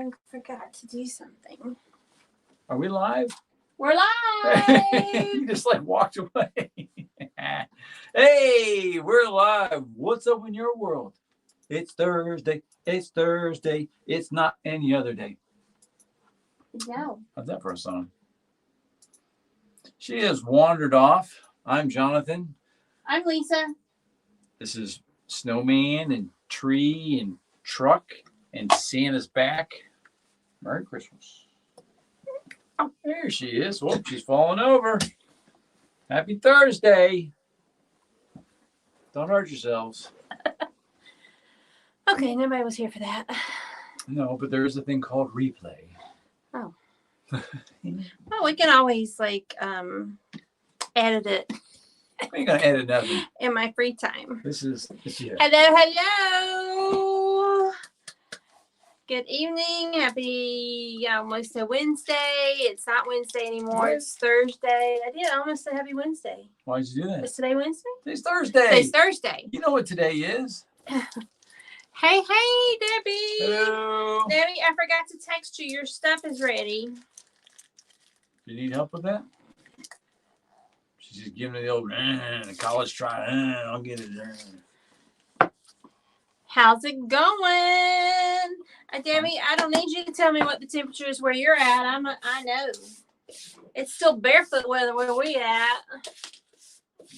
I forgot to do something. Are we live? We're live. You just like walked away. Hey, we're live. What's up in your world? It's Thursday. It's Thursday. It's not any other day. No. How's that for a song? She has wandered off. I'm Jonathan. I'm Lisa. This is Snowman and Tree and Truck and Santa's back. Merry Christmas. Oh, there she is. Whoop, she's falling over. Happy Thursday. Don't hurt yourselves. Okay, nobody was here for that. No, but there is a thing called replay. Oh. Well, we can always edit it. I ain't gonna edit nothing. In my free time. This is yeah. Hello. Good evening. Happy almost a Wednesday. It's not Wednesday anymore. What? It's Thursday. I did almost say happy Wednesday. Why'd you do that? Is today Wednesday? Today's Thursday. Today's Thursday. You know what today is? Hey, Debbie. Hello. Debbie, I forgot to text you. Your stuff is ready. You need help with that? She's just giving it the old college try. I'll get it. How's it going? Debbie, I don't need you to tell me what the temperature is where you're at. I know. It's still barefoot weather where we at.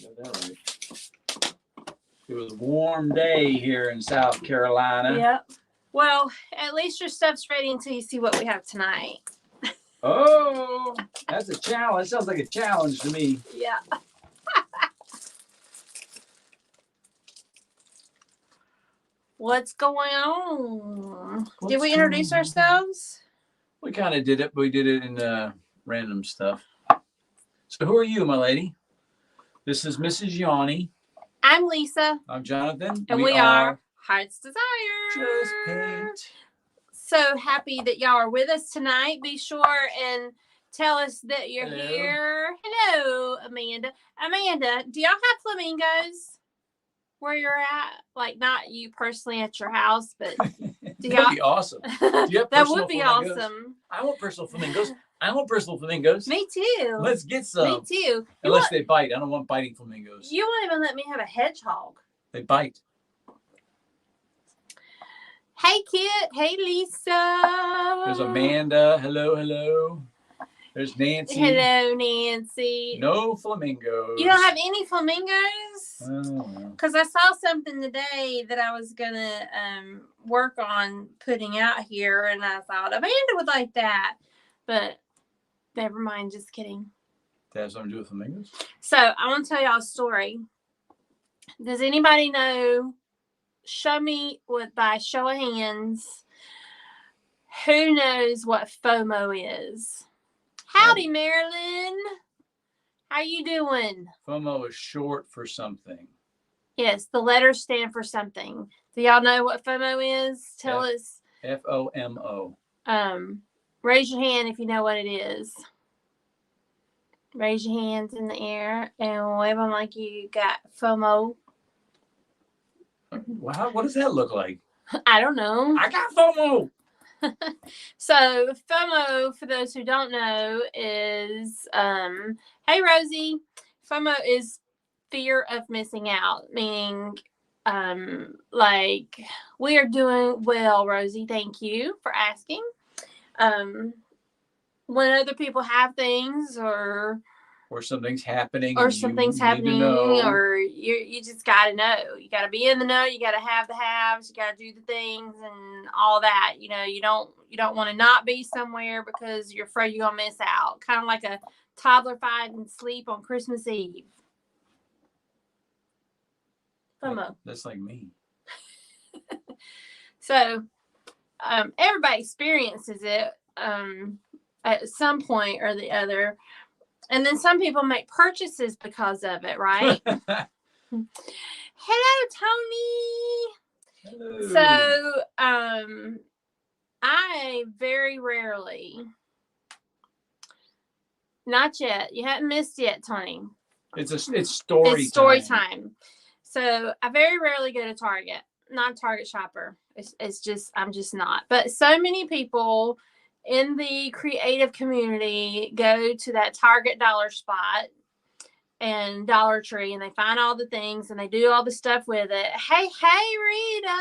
Got that right. It was a warm day here in South Carolina. Yep. Well, at least your stuff's ready until you see what we have tonight. Oh, that's a challenge. Sounds like a challenge to me. Yeah. What's going on? Did we introduce ourselves? We kind of did it, but we did it in random stuff. So who are you, my lady? This is Mrs. Yanni. I'm Lisa. I'm Jonathan. And we are Heart's Desire. Just paint. So happy that y'all are with us tonight. Be sure and tell us that you're here. Hello, Amanda. Amanda, do y'all have flamingos where you're at? Like, not you personally at your house, but do y'all? That'd be awesome. Do you have That would be flamingos? awesome. I want personal flamingos. I want personal flamingos. Me too. Let's get some. Me too. Unless they bite. I don't want biting flamingos. You won't even let me have a hedgehog. They bite. Hey, Kit. Hey, Lisa. There's Amanda. Hello. There's Nancy. Hello, Nancy. No flamingos. You don't have any flamingos? Oh. Because I saw something today that I was going to work on putting out here, and I thought Amanda would like that. But never mind, just kidding. That has something to do with flamingos? So I want to tell y'all a story. Does anybody know? Show me by show of hands. Who knows what FOMO is? Howdy, Marilyn. How you doing? FOMO is short for something. Yes, the letters stand for something. Do y'all know what FOMO is? Tell us. FOMO. Raise your hand if you know what it is. Raise your hands in the air and wave them like you got FOMO. Wow, what does that look like? I don't know. I got FOMO. So FOMO, for those who don't know, is hey Rosie. FOMO is fear of missing out, meaning like we are doing well, Rosie. Thank you for asking. When other people have things or something's happening, or you just got to know. You got to be in the know. You got to have the haves. You got to do the things and all that. You know, you don't want to not be somewhere because you're afraid you're gonna miss out. Kind of like a toddler finding sleep on Christmas Eve. FOMO. That's like me. So, everybody experiences it at some point or the other. And then some people make purchases because of it, right? Hello, Tony. Hello. So, I very rarely, not yet. You haven't missed yet, Tony. It's story time. So I very rarely go to Target. Not a Target shopper. It's just, I'm just not. But so many people in the creative community go to that Target dollar spot and Dollar Tree, and they find all the things and they do all the stuff with it. Hey, Rita.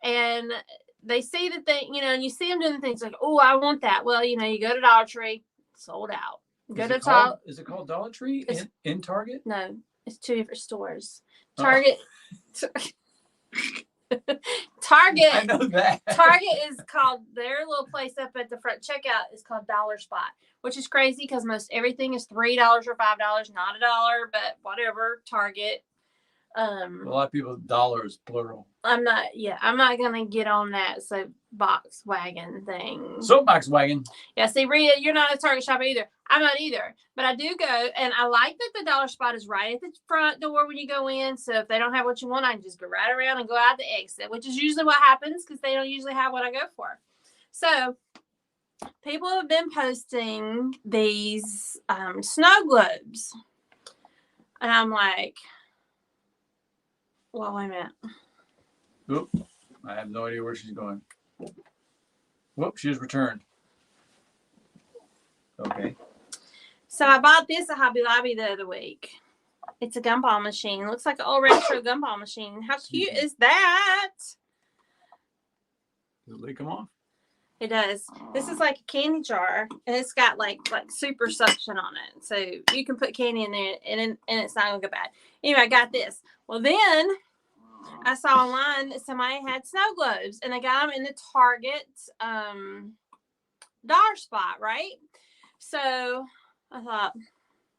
And they see the thing, and you see them doing the things like, oh, I want that. Well, you go to Dollar Tree, sold out. Go to Target. Is it called Dollar Tree in Target? No, it's two different stores. Target. Target. I know that. Target is called, their little place up at the front checkout is called Dollar Spot, which is crazy because most everything is $3 or $5, not $1, but whatever. Target. A lot of people, dollars plural. I'm not gonna get on that soapbox wagon thing. Soapbox wagon. Yeah, see, Rita, you're not a Target shopper either. I'm not either. But I do go, and I like that the dollar spot is right at the front door when you go in. So if they don't have what you want, I can just go right around and go out the exit, which is usually what happens because they don't usually have what I go for. So people have been posting these snow globes. And I'm like, well, wait a minute. Oop, I have no idea where she's going. Whoop, she has returned. Okay. So I bought this at Hobby Lobby the other week. It's a gumball machine. Looks like an old retro gumball machine. How cute is that? Does the lid come off? It does. This is like a candy jar, and it's got like super suction on it, so you can put candy in there, and it's not gonna go bad. Anyway, I got this. Well, then I saw online that somebody had snow globes, and they got them in the Target dollar spot, right? So I thought,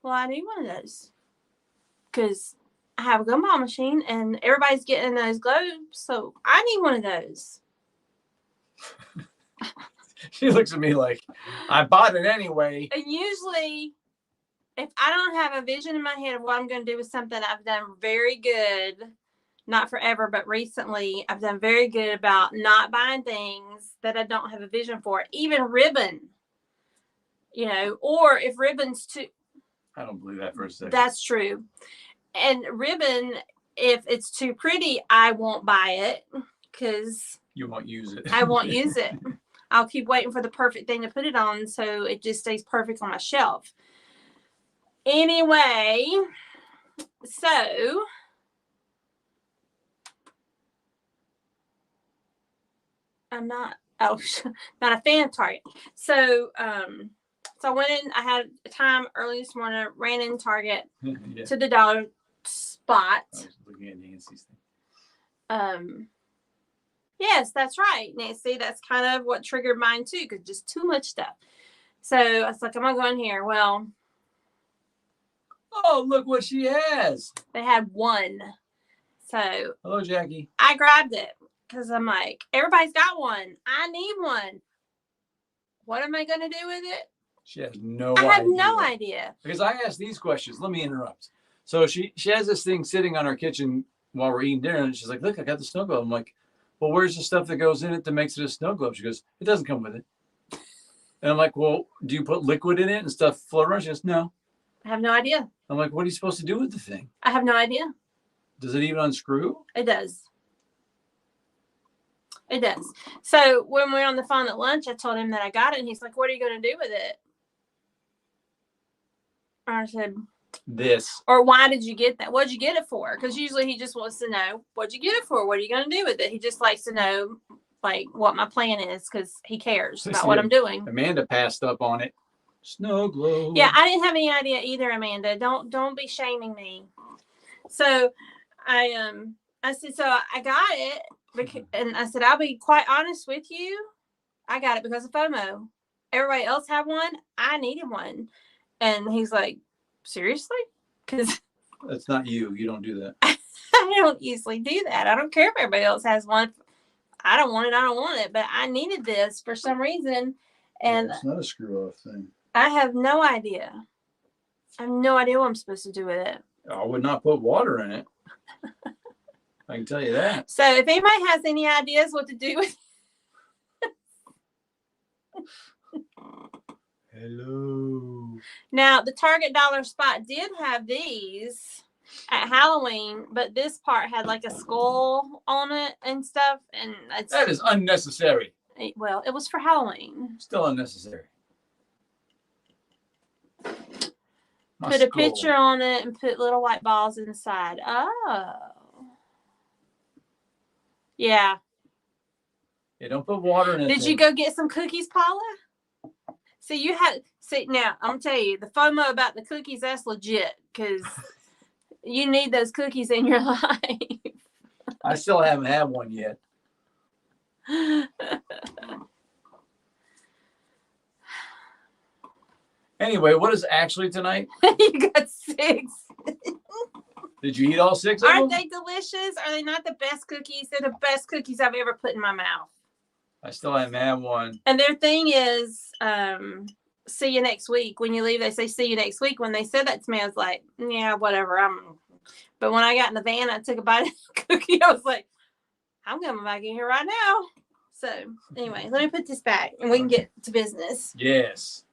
well, I need one of those because I have a gumball machine, and everybody's getting those globes, so I need one of those. She looks at me like, I bought it anyway. And usually, if I don't have a vision in my head of what I'm going to do with something, I've done very good, not forever, but recently, I've done very good about not buying things that I don't have a vision for. Even ribbon, or if ribbon's too... I don't believe that for a second. That's true. And ribbon, if it's too pretty, I won't buy it because... You won't use it. I won't use it. I'll keep waiting for the perfect thing to put it on so it just stays perfect on my shelf. Anyway, so I'm not a fan of Target. So I went in, I had a time early this morning, ran in Target to the dollar spot. I was looking at Nancy's thing. Yes, that's right, Nancy. That's kind of what triggered mine too, because just too much stuff. So I was like, I'm gonna go in here. Well, oh, look what she has. they had one. So hello, Jackie. I grabbed it because I'm like, everybody's got one. I need one. What am I gonna do with it? She has no idea. I have no idea. Because I asked these questions. Let me interrupt. So she has this thing sitting on our kitchen while we're eating dinner, and she's like, look, I got the snow globe. I'm like, well, where's the stuff that goes in it that makes it a snow globe? She goes, it doesn't come with it. And I'm like, well, do you put liquid in it and stuff float around? She goes, no. I have no idea. I'm like, what are you supposed to do with the thing? I have no idea. Does it even unscrew? It does. It does. So when we were on the phone at lunch, I told him that I got it, and he's like, what are you going to do with it? I said, this. Or why did you get that? What'd you get it for? Because usually he just wants to know, what'd you get it for? What are you going to do with it? He just likes to know, like, what my plan is because he cares about what I'm doing. Amanda passed up on it. Snow globe. Yeah, I didn't have any idea either, Amanda. Don't be shaming me. So I said, so I got it, and I said, I'll be quite honest with you. I got it because of FOMO. Everybody else had one. I needed one. And he's like, seriously? Because that's not you. You don't do that. I don't usually do that. I don't care if everybody else has one. I don't want it. I don't want it. But I needed this for some reason. And it's not a screw off thing. I have no idea. I have no idea what I'm supposed to do with it. I would not put water in it. I can tell you that. So if anybody has any ideas what to do with Hello. Now, the Target dollar spot did have these. at Halloween, but this part had like a skull on it and stuff, and That is unnecessary. Well, it was for Halloween. Still unnecessary. Put a picture on it and put little white balls inside. Oh. Yeah. Yeah, don't put water in it. Did you go get some cookies, Paula? See, now, I'm going to tell you, the FOMO about the cookies, that's legit, because you need those cookies in your life. I still haven't had one yet. Anyway, what is actually tonight? You got 6. Did you eat all 6 of them? Aren't they delicious? Are they not the best cookies? They're the best cookies I've ever put in my mouth. I still haven't had one. And their thing is, see you next week. When you leave, they say, see you next week. When they said that to me, I was like, yeah, whatever. But when I got in the van, I took a bite of the cookie. I was like, I'm coming back in here right now. So anyway, let me put this back and we can get to business. Yes.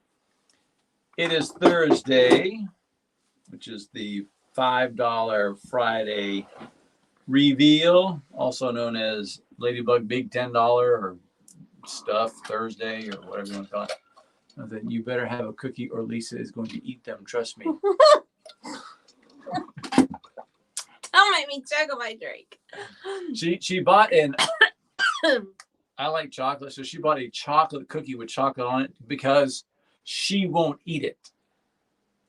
It is Thursday, which is the $5 Friday reveal, also known as Ladybug Big $10 or Stuff Thursday or whatever you want to call it. Then you better have a cookie or Lisa is going to eat them. Trust me. Don't make me chug on my drink. She bought an. I like chocolate, so she bought a chocolate cookie with chocolate on it because she won't eat it.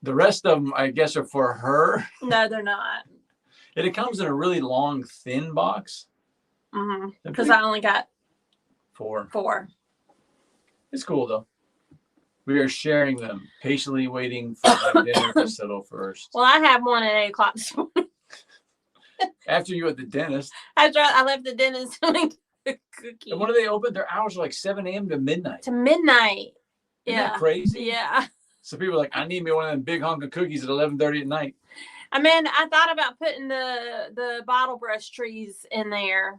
The rest of them, I guess, are for her. No, they're not. And it comes in a really long, thin box. Because I only got 4. It's cool, though. We are sharing them, patiently waiting for my dinner to settle first. Well, I have one at 8 o'clock this morning. After you at the dentist. After I left the dentist with a cookie. And when do they open? Their hours are like 7 a.m. to midnight. To midnight. Isn't that crazy? Yeah. So people are like, I need me one of them big hunk of cookies at 11:30 at night. I mean, I thought about putting the bottle brush trees in there.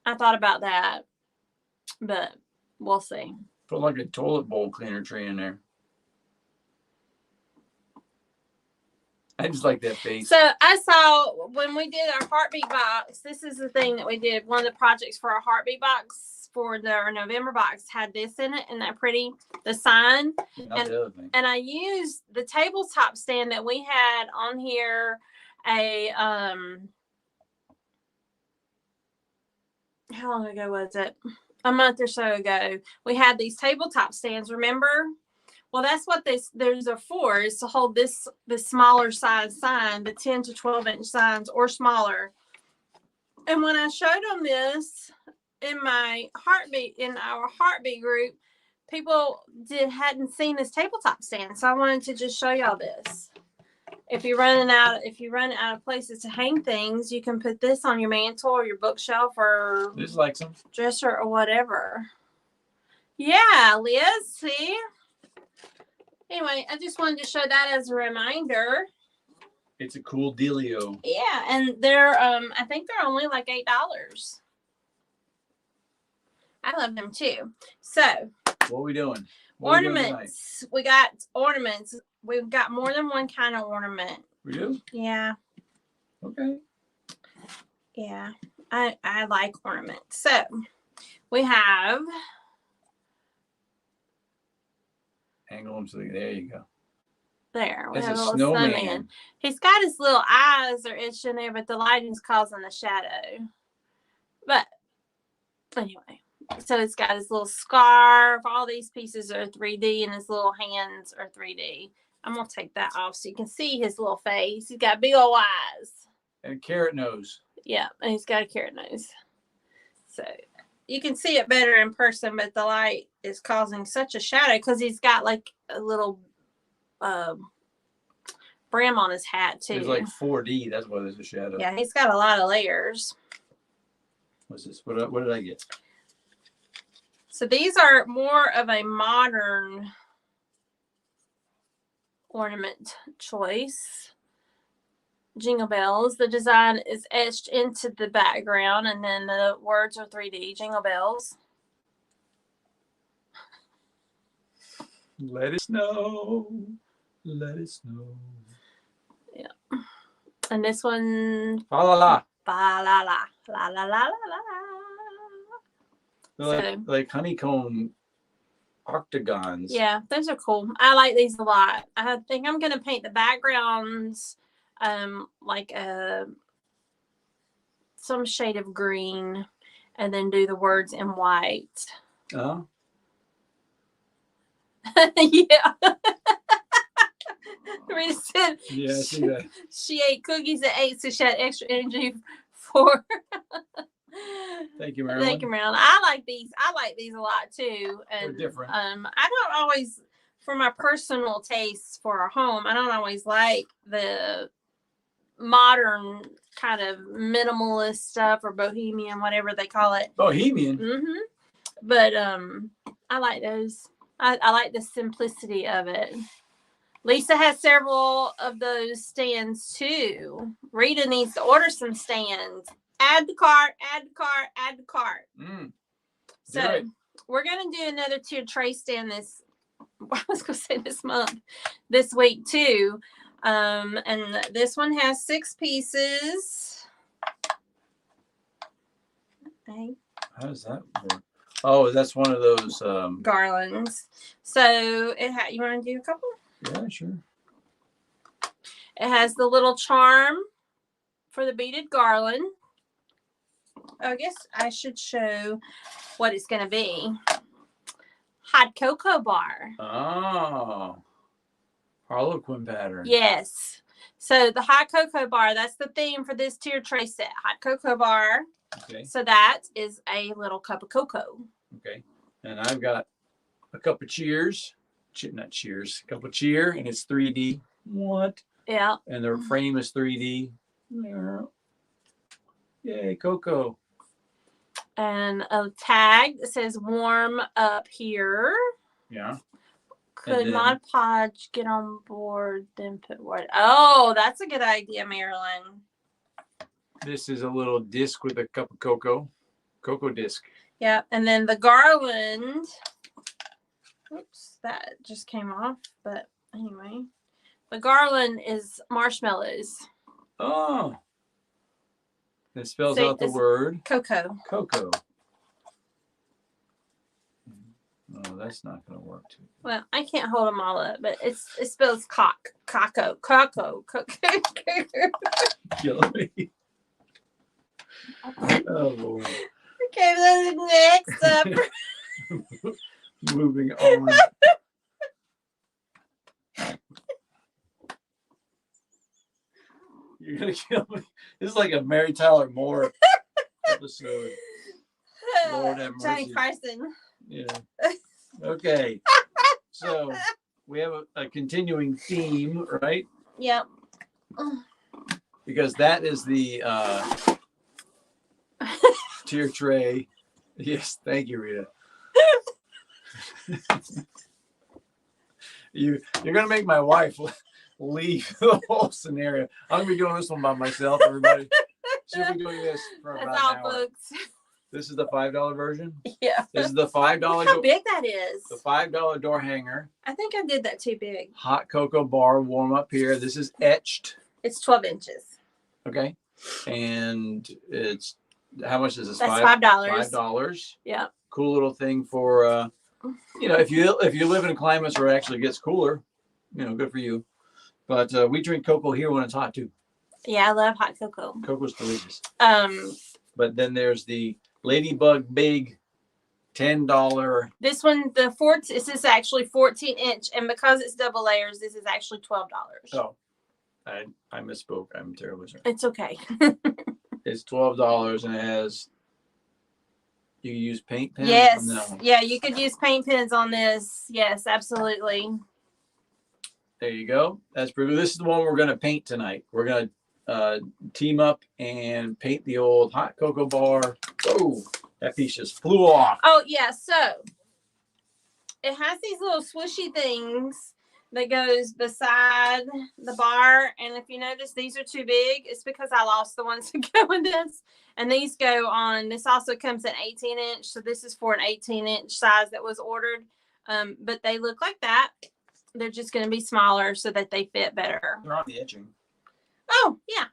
I thought about that. But we'll see. Put like a toilet bowl cleaner tree in there. I just like that face. So I saw when we did our heartbeat box, this is the thing that we did. One of the projects for our heartbeat box for our November box had this in it, and that pretty, the sign. And I used the tabletop stand that we had on here how long ago was it? A month or so ago. We had these tabletop stands, remember? Well, that's what those are for, is to hold this smaller size sign, the 10 to 12 inch signs or smaller. And when I showed them this in our heartbeat group, people hadn't seen this tabletop stand. So I wanted to just show y'all this. If you run out of places to hang things, you can put this on your mantle or your bookshelf or just like some dresser or whatever. Yeah, Liz, see? Anyway, I just wanted to show that as a reminder. It's a cool dealio. Yeah, and they're I think they're only like $8. I love them too. So what are we doing? Ornaments. We got ornaments. We've got more than one kind of ornament. We do? Yeah. Okay. Yeah. I like ornaments. So we have angle them so there you go. There. We That's have a little snowman. He's got his little eyes are itching there, but the lighting's causing the shadow. But anyway. So it's got his little scarf. All these pieces are 3D and his little hands are 3D. I'm going to take that off so you can see his little face. He's got big old eyes. And a carrot nose. Yeah, and he's got a carrot nose. So you can see it better in person, but the light is causing such a shadow because he's got like a little brim on his hat too. It's like 4D. That's why there's a shadow. Yeah, he's got a lot of layers. What's this? What did I get? So these are more of a modern ornament choice. Jingle bells. The design is etched into the background, and then the words are 3D. Jingle bells. Let it snow. Let it snow. Yeah. And this one, La la la. ba la la la la la la la. They're like honeycomb octagons. Yeah, those are cool. I like these a lot. I think I'm gonna paint the backgrounds, like some shade of green, and then do the words in white. Oh. Yeah. Rita said, yeah, I see that. She ate cookies at 8, so she had extra energy for. Thank you, Marilyn. Thank you, Marilyn. I like these a lot too. And they're different. I don't always, for my personal tastes for a home, I don't always like the modern kind of minimalist stuff or bohemian, whatever they call it. Bohemian. Mm-hmm. But I like those. I like the simplicity of it. Lisa has several of those stands too. Rita needs to order some stands. Add the cart, add the cart, add the cart. So right. We're going to do another tiered tray stand this week too. And this one has 6 pieces. Okay. How does that work? Oh, that's one of those garlands. So you want to do a couple? Yeah, sure. It has the little charm for the beaded garland. I guess I should show what it's going to be. Hot cocoa bar. Oh. Harlequin pattern. Yes. So the hot cocoa bar, that's the theme for this tier tray set. Hot cocoa bar. Okay. So that is a little cup of cocoa. Okay. And I've got a cup of cheers. Not cheers. A cup of cheer, and it's 3D. What? Yeah. And the frame is 3D. Yay, cocoa. And a tag that says warm up here. Yeah. Could Mod Podge get on board, then put word? Oh, that's a good idea, Marilyn. This is a little disc with a cup of cocoa disc. Yeah, and then the garland. Oops, that just came off. But anyway, the garland is marshmallows. Oh. It spells out the word cocoa. Cocoa. Oh, that's not going to work too. Well, I can't hold them all up, but it spells cocoa. Kill me. Oh, Lord. Okay, then next up. Moving on. You're going to kill me. This is like a Mary Tyler Moore episode. Lord have mercy. Johnny Carson. Yeah. Okay. So we have a continuing theme, right? Yep. Because that is the tier tray. Yes, thank you, Rita. You're gonna make my wife leave the whole scenario. I'm gonna be doing this one by myself, everybody. She'll be doing this for about an hour. Folks. This is the $5 version? Yeah. This is the $5. Look how big that is. The $5 door hanger. I think I did that too big. Hot cocoa bar warm up here. This is etched. It's 12 inches. Okay. And it's, how much is this? That's $5. $5. Yeah. Cool little thing for, if you live in climates where it actually gets cooler, good for you. But we drink cocoa here when it's hot too. Yeah, I love hot cocoa. Cocoa's delicious. But then there's the Ladybug Big $10. This one, this is actually 14-inch, and because it's double layers, this is actually $12. Oh, I misspoke. I'm terribly sorry. It's okay. It's $12, and it has. You use paint pens? Yes. Yeah, you could use paint pens on this. Yes, absolutely. There you go. That's pretty good. This is the one we're going to paint tonight. We're going to team up and paint the old hot cocoa bar. Oh, that piece just flew off. Oh, yeah. So it has these little swooshy things that goes beside the bar. And if you notice, these are too big. It's because I lost the ones that go in this. And these go on. This also comes in 18-inch. So this is for an 18-inch size that was ordered. But they look like that. They're just going to be smaller so that they fit better. They're on the edging. Oh, yeah.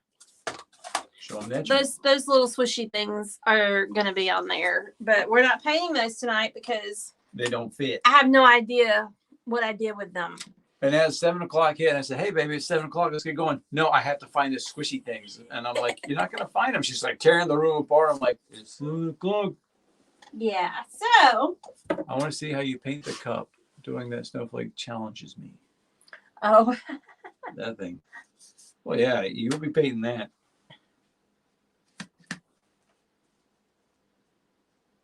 Show them that. Those little swishy things are going to be on there, but we're not painting those tonight because they don't fit. I have no idea what I did with them. And as 7 o'clock hit, I said, "Hey, baby, it's 7 o'clock. Let's get going." No, I have to find the squishy things. And I'm like, "You're not going to find them." She's like tearing the room apart. I'm like, "It's 7 o'clock." Yeah. So. I want to see how you paint the cup. Doing that snowflake challenges me. Oh. That thing. Well, yeah, you'll be painting that.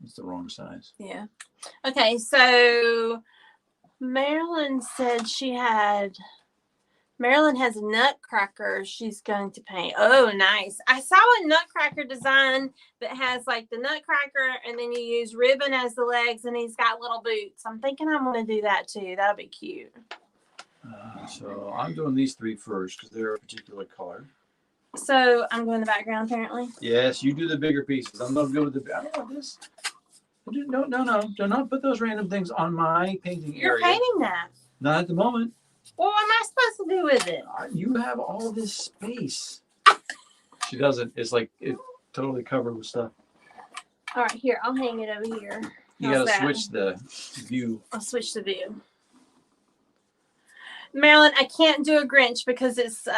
It's the wrong size. Yeah. Okay, so Marilyn said Marilyn has a nutcracker she's going to paint. Oh, nice. I saw a nutcracker design that has like the nutcracker and then you use ribbon as the legs and he's got little boots. I'm thinking I'm going to do that too. That'll be cute. So I'm doing these 3 first because they're a particular color. So I'm going the background apparently? Yes, you do the bigger pieces. I'm not good with the... I don't want this. No. Do not put those random things on my painting area. You're painting that. Not at the moment. What am I supposed to do with it? You have all this space. She doesn't. It's like it's totally covered with stuff. All right, here. I'll hang it over here. You got to switch the view. I'll switch the view. Marilyn, I can't do a Grinch because it's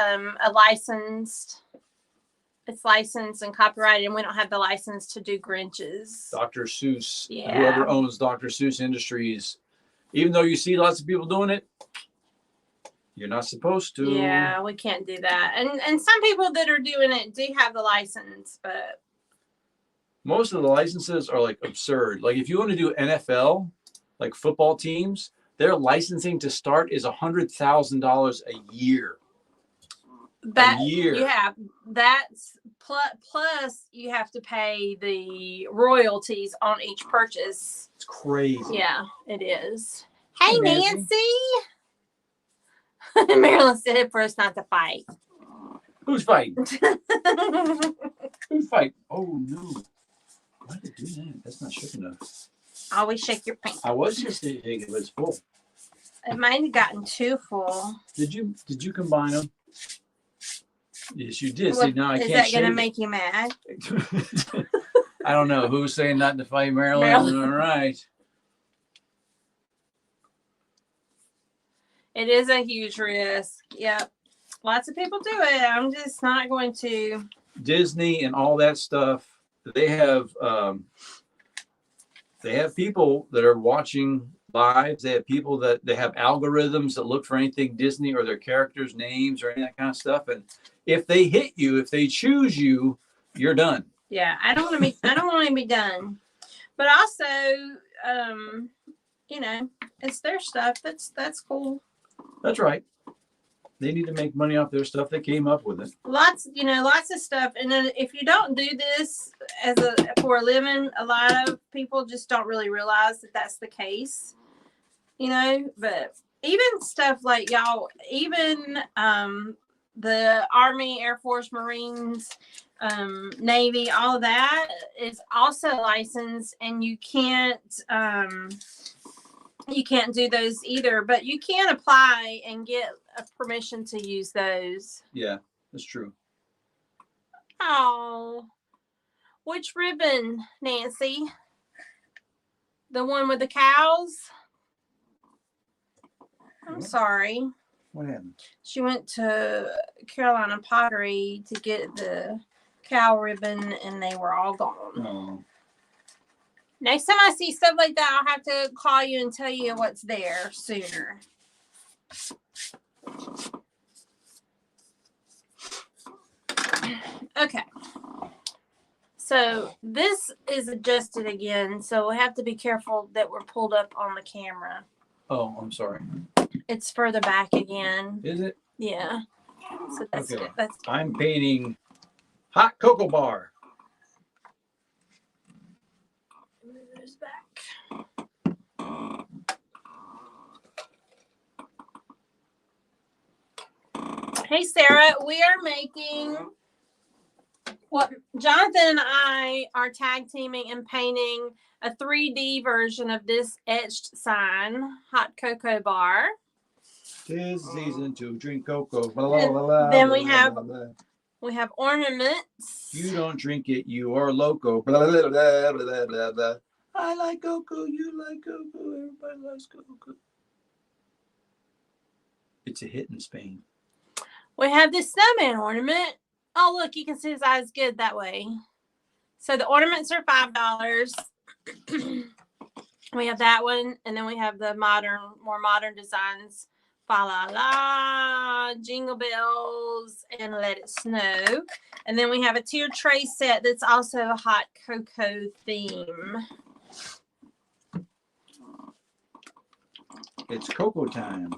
it's licensed and copyrighted, and we don't have the license to do Grinches. Dr. Seuss, yeah. Whoever owns Dr. Seuss Industries, even though you see lots of people doing it, you're not supposed to. Yeah, we can't do that. And some people that are doing it do have the license, but most of the licenses are like absurd. Like if you want to do NFL, like football teams, their licensing to start is $100,000 a year. A year. Yeah, that's plus you have to pay the royalties on each purchase. It's crazy. Yeah, it is. Hey, Nancy. Marilyn said for us not to fight. Who's fighting? Who's fighting? Oh no! Why did you do that? That's not shook enough. Always shake your paint. I was just shaking it, but it's full. It might have gotten too full. Did you combine them? Yes, you did. What, see, now I can't. Is that going to make you mad? I don't know. Who's saying not to fight Marilyn? All right. It is a huge risk. Yep. Lots of people do it. I'm just not going to. Disney and all that stuff. They have people that are watching lives. They have people that they have algorithms that look for anything Disney or their characters' names or any of that kind of stuff. And if they hit you, if they choose you, you're done. Yeah, I don't want to be done. But also, it's their stuff. That's cool. That's right. They need to make money off their stuff. They came up with it. Lots of stuff. And then if you don't do this for a living, a lot of people just don't really realize that that's the case. But even stuff like y'all, even the Army, Air Force, Marines, Navy, all of that is also licensed, and you can't do those either, but you can apply and get a permission to use those. Yeah, that's true. Oh, which ribbon, Nancy? The one with the cows? I'm sorry. What happened? She went to Carolina Pottery to get the cow ribbon, and they were all gone. Oh. Next time I see stuff like that, I'll have to call you and tell you what's there sooner. Okay. So this is adjusted again, so we have to be careful that we're pulled up on the camera. Oh, I'm sorry. It's further back again. Is it? Yeah. So that's okay. Good. That's good. I'm painting hot cocoa bar. Back. Hey Sarah, we are making what Jonathan and I are tag teaming and painting a 3D version of this etched sign, hot cocoa bar. 'Tis season to drink cocoa. Blah, blah, blah, then blah, we have blah, blah. We have ornaments. You don't drink it, you are loco. Blah, blah, blah, blah, blah, blah. I like cocoa, you like cocoa, everybody likes cocoa. It's a hit in Spain. We have this snowman ornament. Oh, look, you can see his eyes good that way. So the ornaments are $5. We have that one, and then we have the more modern designs. Fa la la, jingle bells, and let it snow. And then we have a tiered tray set that's also a hot cocoa theme. It's Cocoa time.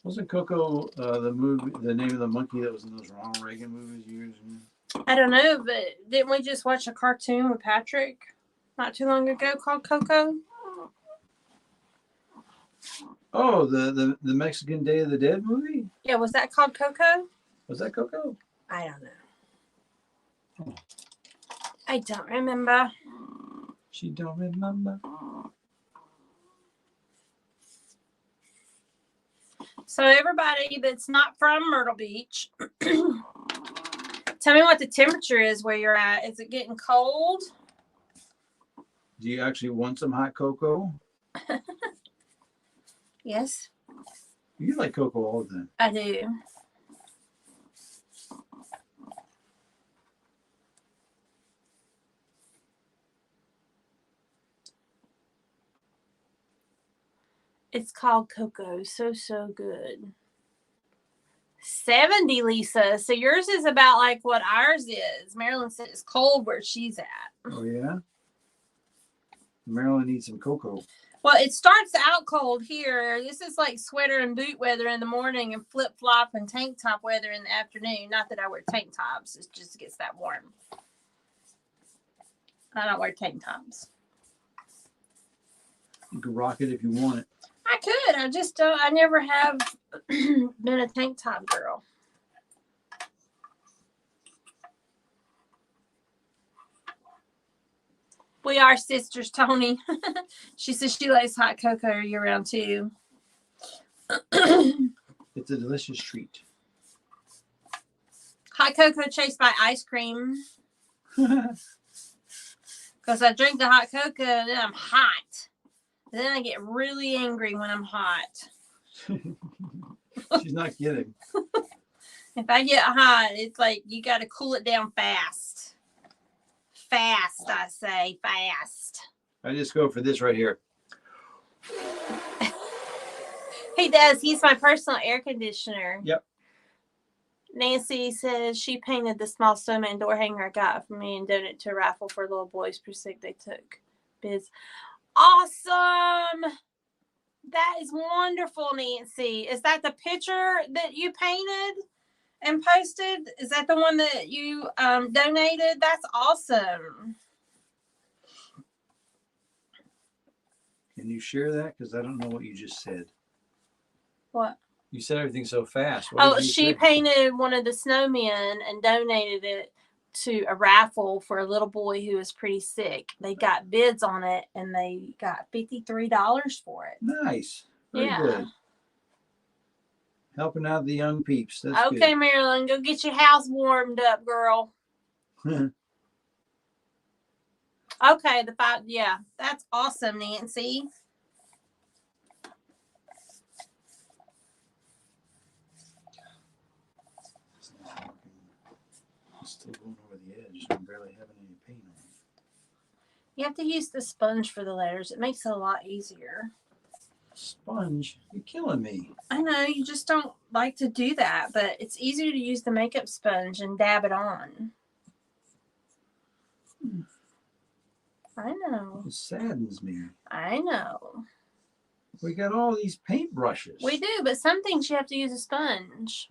Wasn't Coco the movie, the name of the monkey that was in those Ronald Reagan movies years ago? I don't know, but didn't we just watch a cartoon with Patrick not too long ago called Coco? Oh, the Mexican Day of the Dead movie? Yeah, was that called Coco? Was that Coco? I don't know. Oh. I don't remember. She don't remember. So everybody that's not from Myrtle Beach, tell me what the temperature is where you're at. Is it getting cold? Do you actually want some hot cocoa? Yes. You like cocoa all the time. I do. It's called Cocoa. So good. 70, Lisa. So yours is about like what ours is. Marilyn said it's cold where she's at. Oh, yeah? Marilyn needs some cocoa. Well, it starts out cold here. This is like sweater and boot weather in the morning and flip-flop and tank top weather in the afternoon. Not that I wear tank tops. It just gets that warm. I don't wear tank tops. You can rock it if you want it. I could. I just don't. I never have been a tank top girl. We are sisters, Tony. She says she likes hot cocoa year round too. It's a delicious treat. Hot cocoa chased by ice cream. Because I drink the hot cocoa and then I'm hot. Then I get really angry when I'm hot. She's not kidding. If I get hot, it's like you got to cool it down fast. Fast, I say, fast. I just go for this right here. He does. He's my personal air conditioner. Yep. Nancy says she painted the small snowman door hanger I got for me and donated to a raffle for little boys per sick they took bids. Awesome. That is wonderful, Nancy. Is that the picture that you painted and posted? Is that the one that you donated? That's awesome. Can you share that? Because I don't know what you just said. What? You said everything so fast. She painted one of the snowmen and donated it to a raffle for a little boy who was pretty sick. They got bids on it and they got $53 for it. Nice. Very good. Helping out the young peeps. That's okay, good. Marilyn, go get your house warmed up, girl. Okay, yeah, that's awesome, Nancy. Still going over the edge. I'm barely having any paint on it. You have to use the sponge for the letters. It makes it a lot easier. Sponge? You're killing me. I know, you just don't like to do that, but it's easier to use the makeup sponge and dab it on. I know. It saddens me. I know. We got all these paint brushes. We do, but some things you have to use a sponge.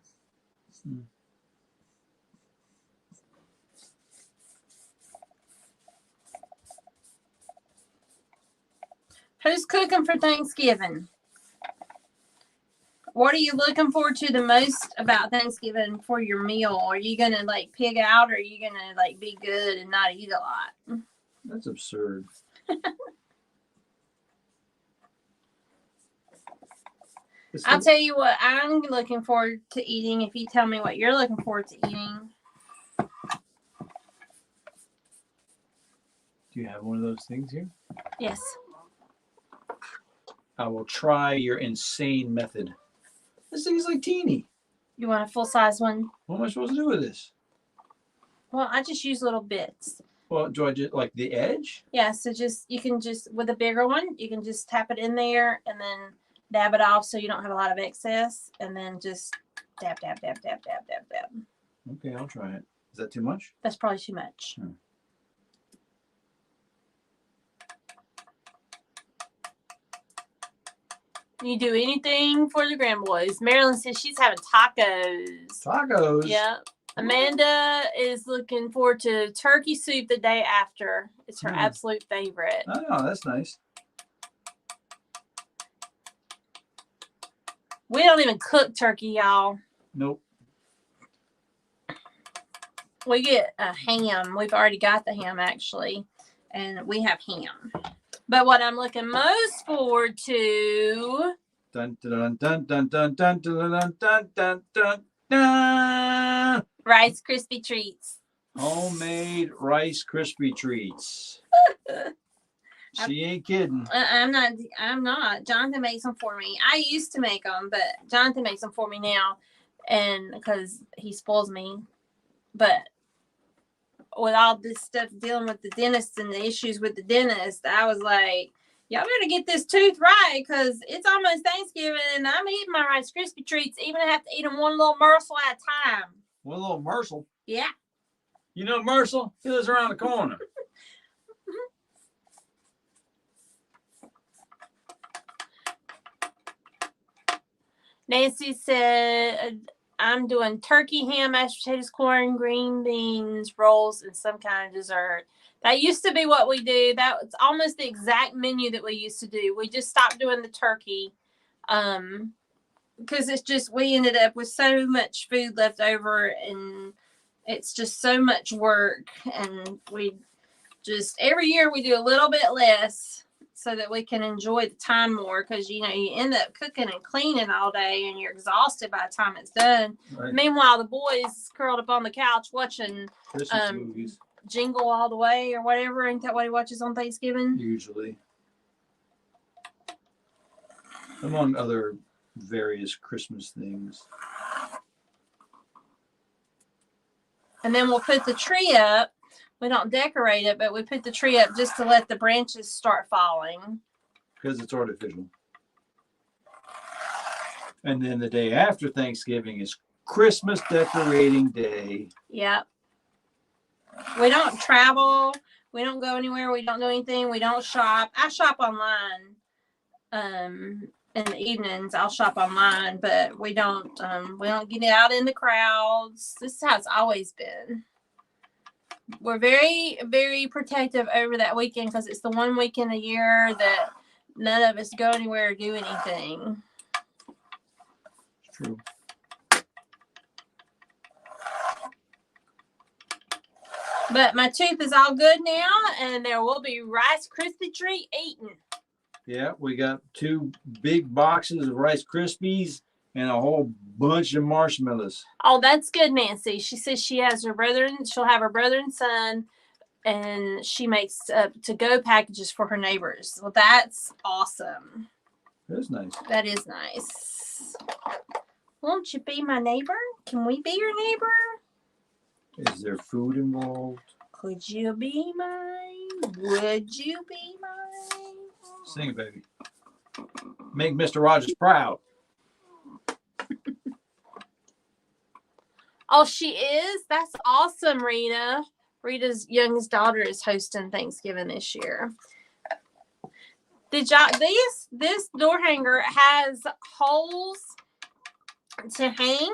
Who's cooking for Thanksgiving? What are you looking forward to the most about Thanksgiving for your meal? Are you going to like pig out or are you going to like be good and not eat a lot? That's absurd. I'll tell you what I'm looking forward to eating if you tell me what you're looking forward to eating. Do you have one of those things here? Yes. I will try your insane method. This thing is like teeny. You want a full-size one? What am I supposed to do with this? Well, I just use little bits. Well, do I just like the edge? Yeah, so you can just, with a bigger one, you can just tap it in there and then dab it off so you don't have a lot of excess. And then just dab, dab, dab, dab, dab, dab, dab. Okay, I'll try it. Is that too much? That's probably too much. You do anything for the grand boys. Marilyn says she's having tacos. Tacos? Yep. Amanda is looking forward to turkey soup the day after. It's her absolute favorite. Oh, that's nice. We don't even cook turkey, y'all. Nope. We get a ham. We've already got the ham, actually. And we have ham. But what I'm looking most forward to... Dun, dun, dun, dun, dun, dun, dun, dun, dun, dun, dun. Rice Krispie treats. Homemade Rice Krispie treats. She ain't kidding. I'm not. Jonathan makes them for me. I used to make them, but Jonathan makes them for me now. And because he spoils me. But with all this stuff dealing with the dentist and the issues with the dentist, I was like, y'all better get this tooth right because it's almost Thanksgiving and I'm eating my Rice Krispie treats, even if I have to eat them one little morsel at a time. One little morsel? Yeah. You know Mercel? He lives around the corner. Nancy said, I'm doing turkey, ham, mashed potatoes, corn, green beans, rolls, and some kind of dessert. That used to be what we do. That was almost the exact menu that we used to do. We just stopped doing the turkey because it's just, we ended up with so much food left over and it's just so much work. And we just, every year we do a little bit less so that we can enjoy the time more because, you end up cooking and cleaning all day and you're exhausted by the time it's done. Right. Meanwhile, the boys curled up on the couch watching Christmas movies. Jingle All the Way or whatever. Ain't that what he watches on Thanksgiving? Usually. Among other various Christmas things. And then we'll put the tree up. We don't decorate it, but we put the tree up just to let the branches start falling. Because it's artificial. And then the day after Thanksgiving is Christmas decorating day. Yep. We don't travel. We don't go anywhere. We don't do anything. We don't shop. I shop online. In the evenings, I'll shop online, but we don't get out in the crowds. This is how it's always been. We're very, very protective over that weekend because it's the one weekend a year that none of us go anywhere or do anything. It's true. But my tooth is all good now, and there will be Rice Krispie treat eating. Yeah, we got 2 big boxes of Rice Krispies and a whole bunch of marshmallows. Oh, that's good, Nancy. She says she'll have her brother and son, and she makes to-go packages for her neighbors. Well, that's awesome. That's nice. That is nice. Won't you be my neighbor? Can we be your neighbor? Is there food involved? Could you be mine? Would you be mine? Sing it, baby. Make Mr. Rogers proud. Oh, she is? That's awesome, Rita. Rita's youngest daughter is hosting Thanksgiving this year. Did y'all, this door hanger has holes to hang.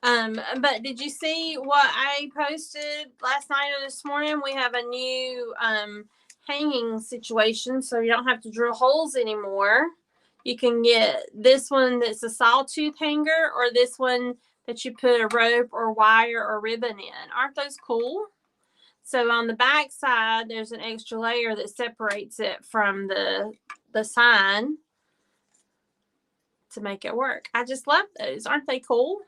But did you see what I posted last night or this morning? We have a new hanging situation, so you don't have to drill holes anymore. You can get this one that's a sawtooth hanger or this one that you put a rope or wire or ribbon in. Aren't those cool? So on the back side, there's an extra layer that separates it from the sign to make it work. I just love those. Aren't they cool?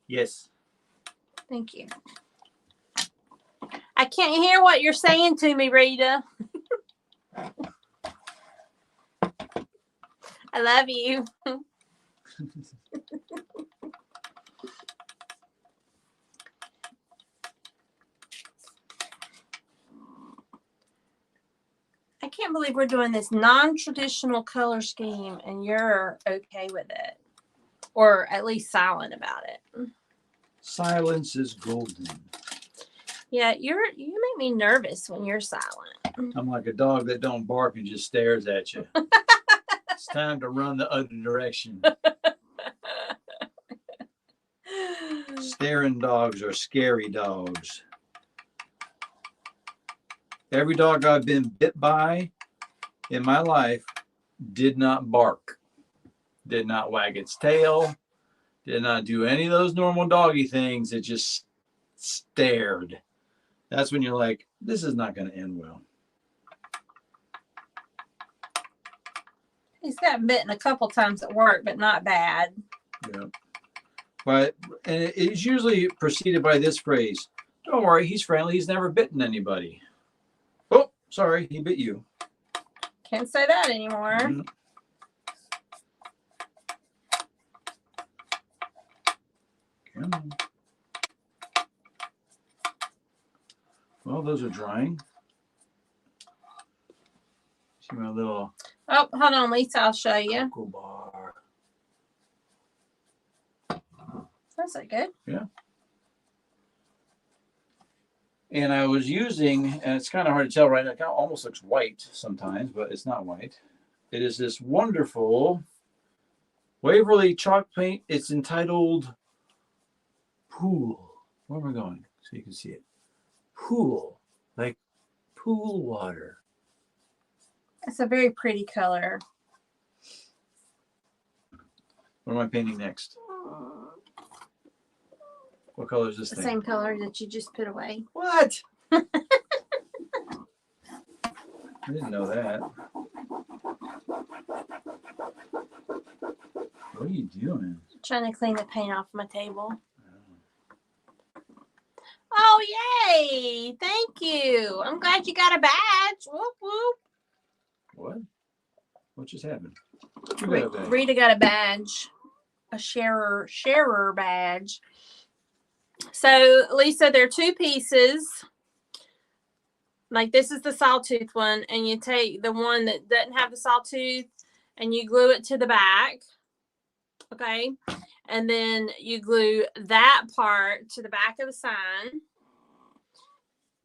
Yes. Thank you. I can't hear what you're saying to me, Rita. I love you. I can't believe we're doing this non-traditional color scheme and you're okay with it. Or at least silent about it. Silence is golden. Yeah, you make me nervous when you're silent. I'm like a dog that don't bark and just stares at you. It's time to run the other direction. Staring dogs are scary dogs. Every dog I've been bit by in my life did not bark, did not wag its tail, did not do any of those normal doggy things. It just stared. That's when you're like, this is not going to end well. He's gotten bitten a couple times at work, but not bad. Yeah. But and it's usually preceded by this phrase: "Don't worry, he's friendly. He's never bitten anybody." Oh, sorry, he bit you. Can't say that anymore. Mm-hmm. Come on. Well, those are drying. See my little. Oh, hold on, Lisa. I'll show you. Cocoa bar. That's that good. Yeah. And I was using, and it's kind of hard to tell right now. It kind of almost looks white sometimes, but it's not white. It is this wonderful Waverly chalk paint. It's entitled Pool. Where am I going? So you can see it. Pool. Like pool water. It's a very pretty color. What am I painting next? What color is this The thing? same color that you just put away. What? I didn't know that. What are you doing? Trying to clean the paint off my table. Oh, yay! Thank you. I'm glad you got a badge. Whoop, whoop. What? What just happened? You got a badge. Rita got a badge. A sharer badge. So, Lisa, there are two pieces. Like, this is the sawtooth one, and you take the one that doesn't have the sawtooth and you glue it to the back. Okay? And then you glue that part to the back of the sign.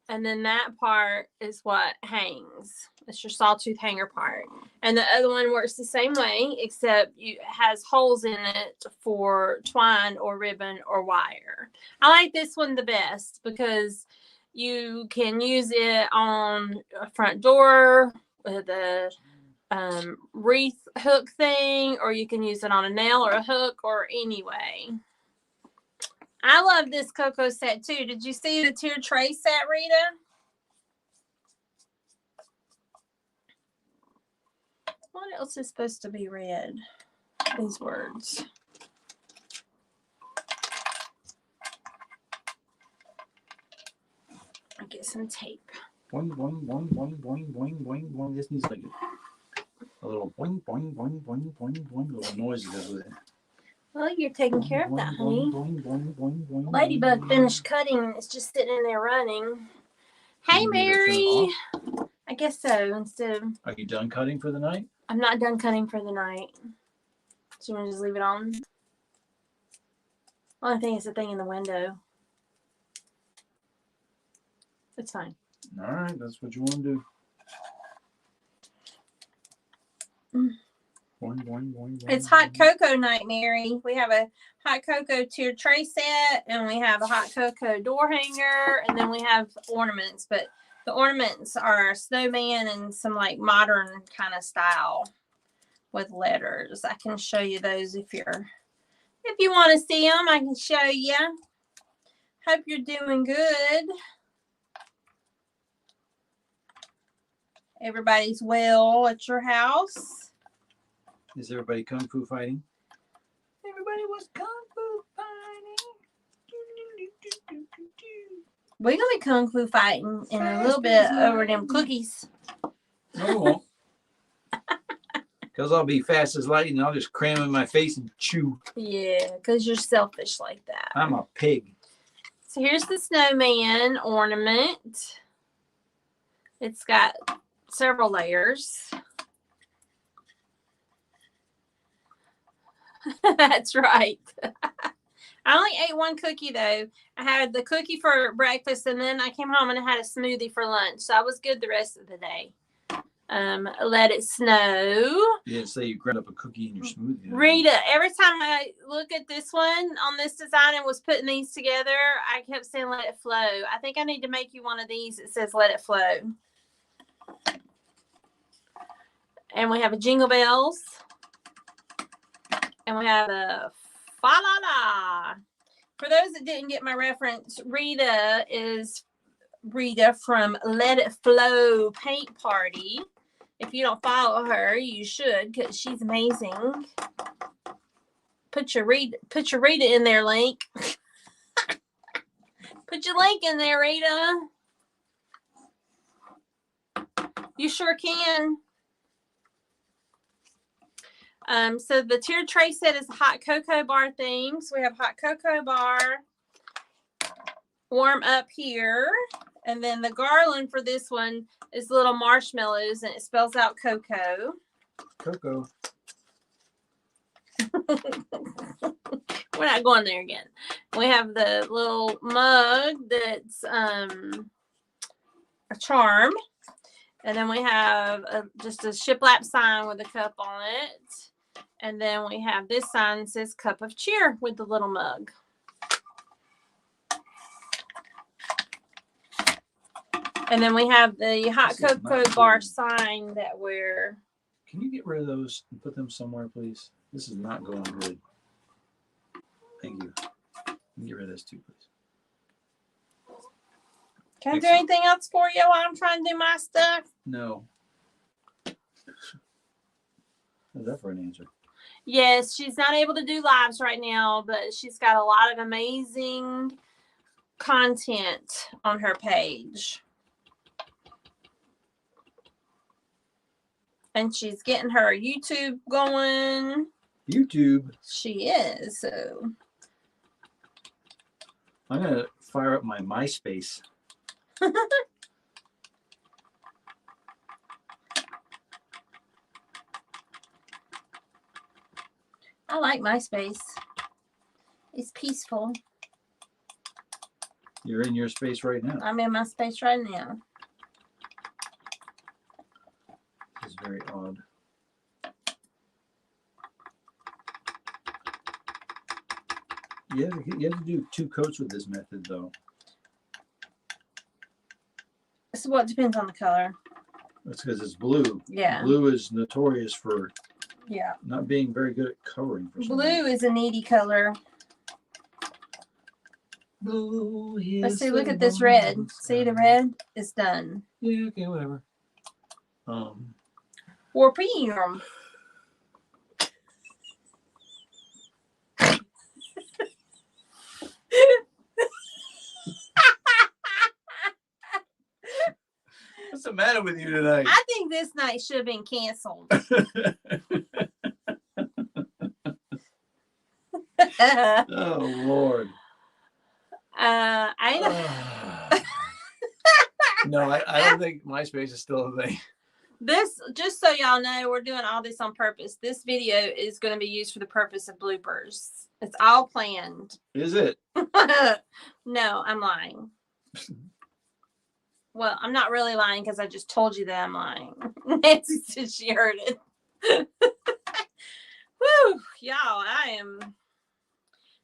And then that part is what hangs. It's your sawtooth hanger part. And the other one works the same way, except it has holes in it for twine or ribbon or wire. I like this one the best because you can use it on a front door with a wreath hook thing, or you can use it on a nail or a hook or anyway. I love this cocoa set too. Did you see the tiered tray set, Rita? What else is supposed to be red? These words. I'll get some tape. Boing, boing, boing, boing, boing, boing, boing, boing. This needs like a little boing, boing, boing, boing, boing, boing, little noise that goes with it. Well, you're taking care of that, honey. Boing, boing, boing, boing, Ladybug finished cutting and it's just sitting in there running. Hey, Mary. I guess so. Instead of. Are you done cutting for the night? I'm not done cutting for the night. So you want to just leave it on? Only thing is the thing in the window. It's fine. All right, that's what you want to do. Boing, boing, boing, boing, It's hot cocoa night, Mary. We have a hot cocoa tiered tray set, and we have a hot cocoa door hanger, and then we have ornaments. But the ornaments are a snowman and some like modern kind of style with letters. I can show you those if you want to see them. I can show you. Hope you're doing good. Everybody's well at your house. Is everybody kung fu fighting? Everybody was kung fu fighting. We're gonna be kung fu fighting in a little bit over them cookies. No, we won't. Because I'll be fast as lightning and I'll just cram in my face and chew. Yeah, because you're selfish like that. I'm a pig. So here's the snowman ornament. It's got several layers. That's right. I only ate one cookie though. I had the cookie for breakfast and then I came home and I had a smoothie for lunch. So I was good the rest of the day. Let it snow. You didn't say you ground up a cookie in your smoothie. Rita, every time I look at this one on this design and was putting these together, I kept saying let it flow. I think I need to make you one of these that says let it flow. And we have a Jingle Bells. And we have a fa-la-la. For those that didn't get my reference, Rita is Rita from Let It Flow Paint Party. If you don't follow her, you should because she's amazing. Put your Rita in there, Link. Put your link in there, Rita. You sure can. So the tiered tray set is hot cocoa bar theme. So we have hot cocoa bar, warm up here. And then the garland for this one is little marshmallows and it spells out cocoa. Cocoa. We're not going there again. We have the little mug that's a charm. And then we have just a shiplap sign with a cup on it. And then we have this sign that says cup of cheer with the little mug. And then we have the hot cocoa bar sign that we're... Can you get rid of those and put them somewhere, please? This is not going good. Thank you. Get rid of this too, please. Can I do anything else for you while I'm trying to do my stuff? No. How's that for an answer? Yes, she's not able to do lives right now, but she's got a lot of amazing content on her page. And she's getting her YouTube going. YouTube? She is, so. I'm going to fire up my MySpace. I like MySpace. It's peaceful. You're in your space right now. I'm in my space right now. It's very odd. You have to do 2 coats with this method, though. So what depends on the color? That's because it's blue. Yeah. Blue is notorious for yeah not being very good at coloring. For some blue reason. is a needy color. Blue is Let's see. Look at this red. See the red is done. Yeah. Okay. Whatever. Warpium. What's the matter with you tonight? I think this night should have been canceled. Oh Lord. I know. No, I don't think MySpace is still a thing. This, just so y'all know, we're doing all this on purpose. This video is going to be used for the purpose of bloopers. It's all planned. Is it? No, I'm lying. Well, I'm not really lying because I just told you that I'm lying. Nancy said she heard it. Woo, y'all, I am...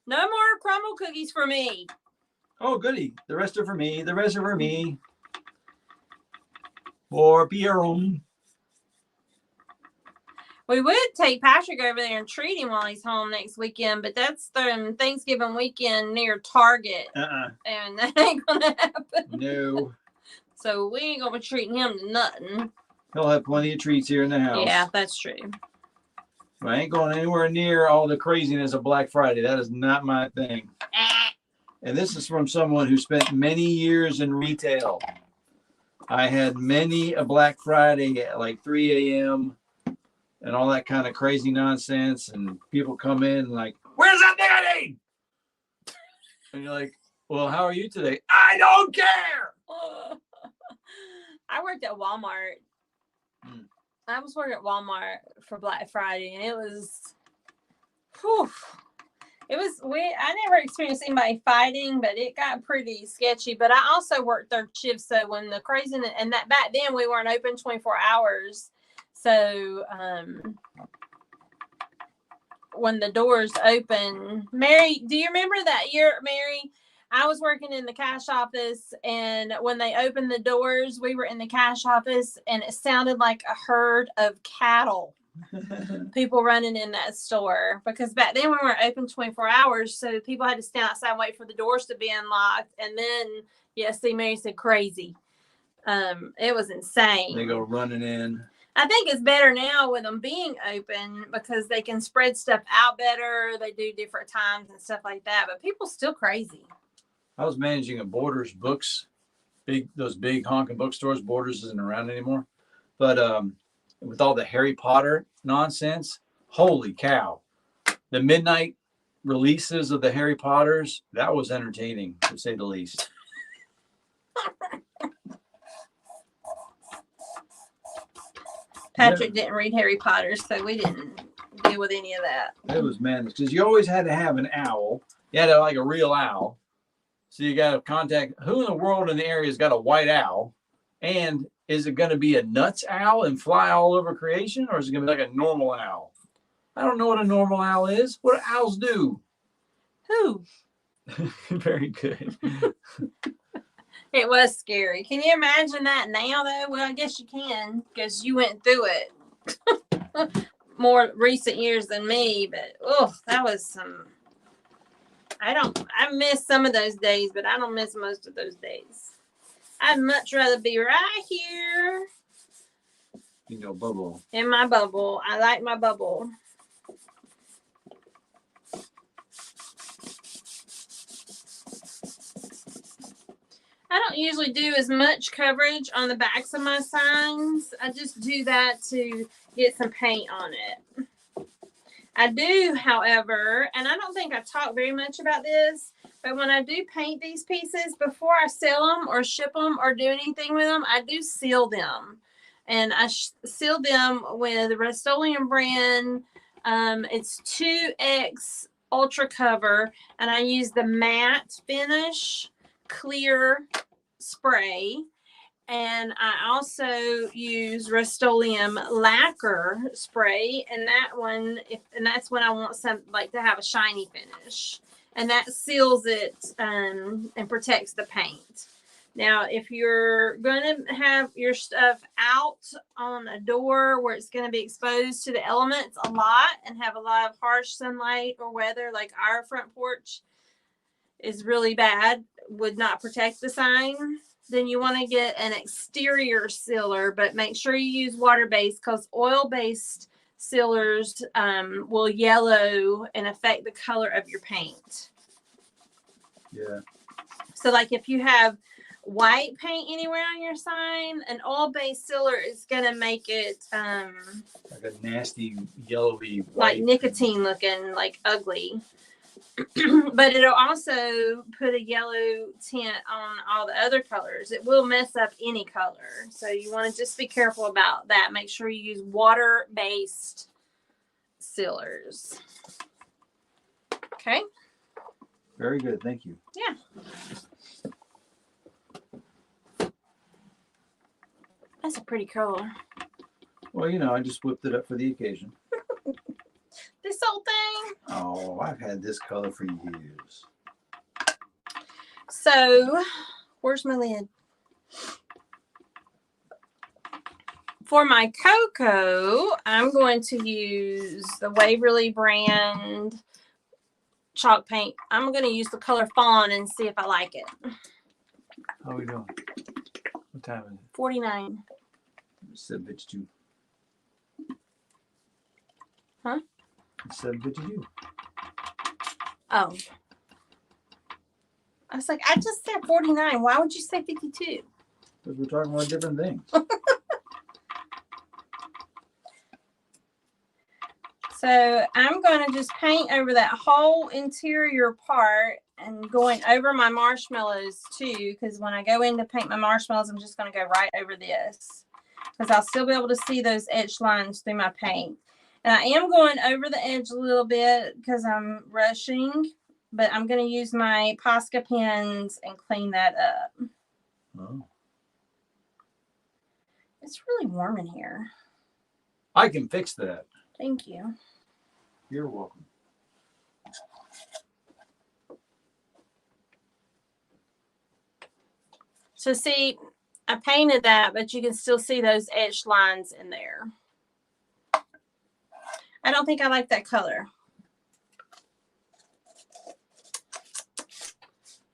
No more crumble cookies for me. Oh, goody. The rest are for me. The rest are for me. For Pierre. We would take Patrick over there and treat him while he's home next weekend, but that's the Thanksgiving weekend near Target. And that ain't going to happen. No. So we ain't going to be treating him to nothing. He'll have plenty of treats here in the house. Yeah, that's true. I ain't going anywhere near all the craziness of Black Friday. That is not my thing. And this is from someone who spent many years in retail. I had many a Black Friday at like 3 a.m. and all that kind of crazy nonsense. And people come in like, where's that thing I need? And you're like, well, how are you today? I don't care. I worked at Walmart. I was working at Walmart for Black Friday, and it was, whew, I never experienced anybody fighting, but it got pretty sketchy. But I also worked third shift, so when the craziness, and that back then we weren't open 24 hours. So when the doors open, Mary, do you remember that year, Mary? I was working in the cash office, and when they opened the doors, we were in the cash office, and it sounded like a herd of cattle. People running in that store, because back then we weren't open 24 hours, so people had to stand outside and wait for the doors to be unlocked. And then, see, Mary said crazy. It was insane. They go running in. I think it's better now with them being open because they can spread stuff out better. They do different times and stuff like that, but people still crazy. I was managing a Borders Books, those big honking bookstores. Borders isn't around anymore, but with all the Harry Potter nonsense, holy cow! The midnight releases of the Harry Potters, that was entertaining to say the least. Patrick didn't read Harry Potter, so we didn't deal with any of that. It was madness because you always had to have an owl. You had to have like a real owl. So you got to contact who in the world in the area has got a white owl, and is it going to be a nuts owl and fly all over creation, or is it going to be like a normal owl? I don't know what a normal owl is. What do owls do? Who? Very good. It was scary. Can you imagine that now, though? Well, I guess you can because you went through it more recent years than me. But that was some. I miss some of those days, but I don't miss most of those days. I'd much rather be right here. In your bubble. In my bubble. I like my bubble. I don't usually do as much coverage on the backs of my signs. I just do that to get some paint on it. I do, however, and I don't think I talked very much about this, but when I do paint these pieces, before I sell them or ship them or do anything with them, I do seal them. And I seal them with Rust-Oleum brand. It's 2X Ultra Cover, and I use the matte finish clear spray. And I also use Rust-Oleum lacquer spray, and that's when I want some to have a shiny finish, and that seals it and protects the paint. Now, if you're going to have your stuff out on a door where it's going to be exposed to the elements a lot and have a lot of harsh sunlight or weather, like our front porch is really bad, would not protect the sign, then you want to get an exterior sealer, but make sure you use water-based because oil-based sealers will yellow and affect the color of your paint. Yeah. So like if you have white paint anywhere on your sign, an oil-based sealer is going to make it like a nasty yellowy white. Like nicotine looking, like ugly. But it'll also put a yellow tint on all the other colors. It will mess up any color. So you want to just be careful about that. Make sure you use water-based sealers. Okay. Very good. Thank you. Yeah. That's a pretty color. Well, I just whipped it up for the occasion. This whole thing? Oh, I've had this color for years. So, where's my lid? For my cocoa, I'm going to use the Waverly brand chalk paint. I'm going to use the color Fawn and see if I like it. How are we doing? What time is it? 49. It's a bitch too. Huh? It's 7:52. Oh. I was like, I just said 49. Why would you say 52? Because we're talking about different things. So I'm going to just paint over that whole interior part and going over my marshmallows too, because when I go in to paint my marshmallows, I'm just going to go right over this because I'll still be able to see those edge lines through my paint. And I am going over the edge a little bit because I'm rushing, but I'm going to use my Posca pens and clean that up. Oh. It's really warm in here. I can fix that. Thank you. You're welcome. So see, I painted that, but you can still see those edge lines in there. I don't think I like that color.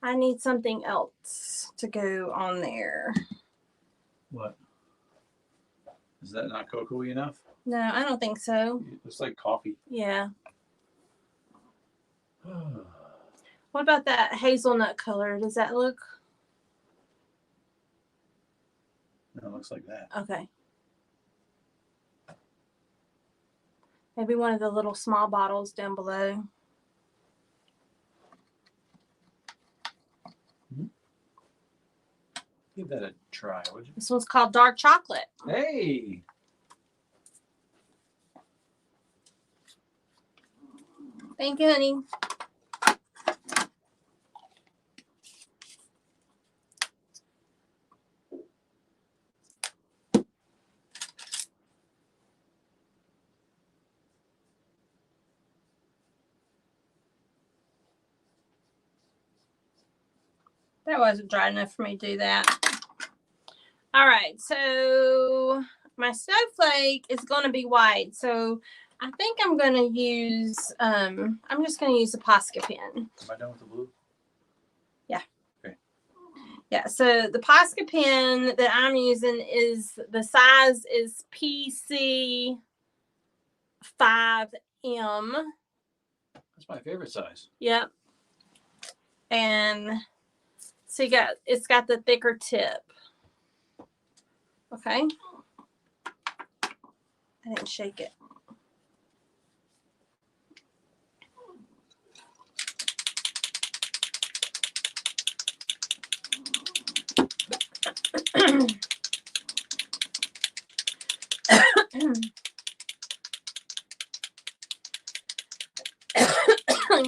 I need something else to go on there. What? Is that not cocoa-y enough? No, I don't think so. It looks like coffee. Yeah. What about that hazelnut color? Does that look? No, it looks like that. Okay. Maybe one of the little small bottles down below. Give that a try, would you? This one's called dark chocolate. Hey! Thank you, honey. That wasn't dry enough for me to do that. All right, so my snowflake is going to be white. So I think I'm going to use, I'm just going to use a Posca pen. Am I done with the blue? Yeah. Okay. Yeah, so the Posca pen that I'm using is, the size is PC 5M. That's my favorite size. Yep. And so it's got the thicker tip. Okay. I didn't shake it.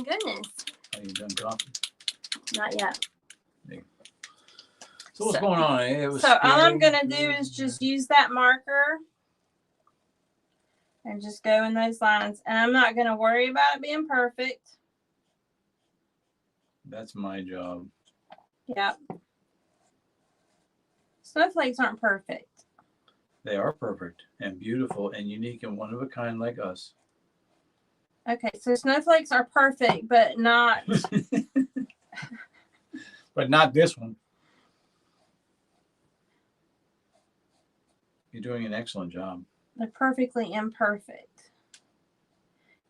Goodness. Are you done coffee? Not yet. So what's going on? It was so all I'm scary. going to do is just use that marker and just go in those lines. And I'm not going to worry about it being perfect. That's my job. Yep. Snowflakes aren't perfect. They are perfect and beautiful and unique and one of a kind like us. Okay, so snowflakes are perfect, but not... But not this one. You're doing an excellent job. They're perfectly imperfect.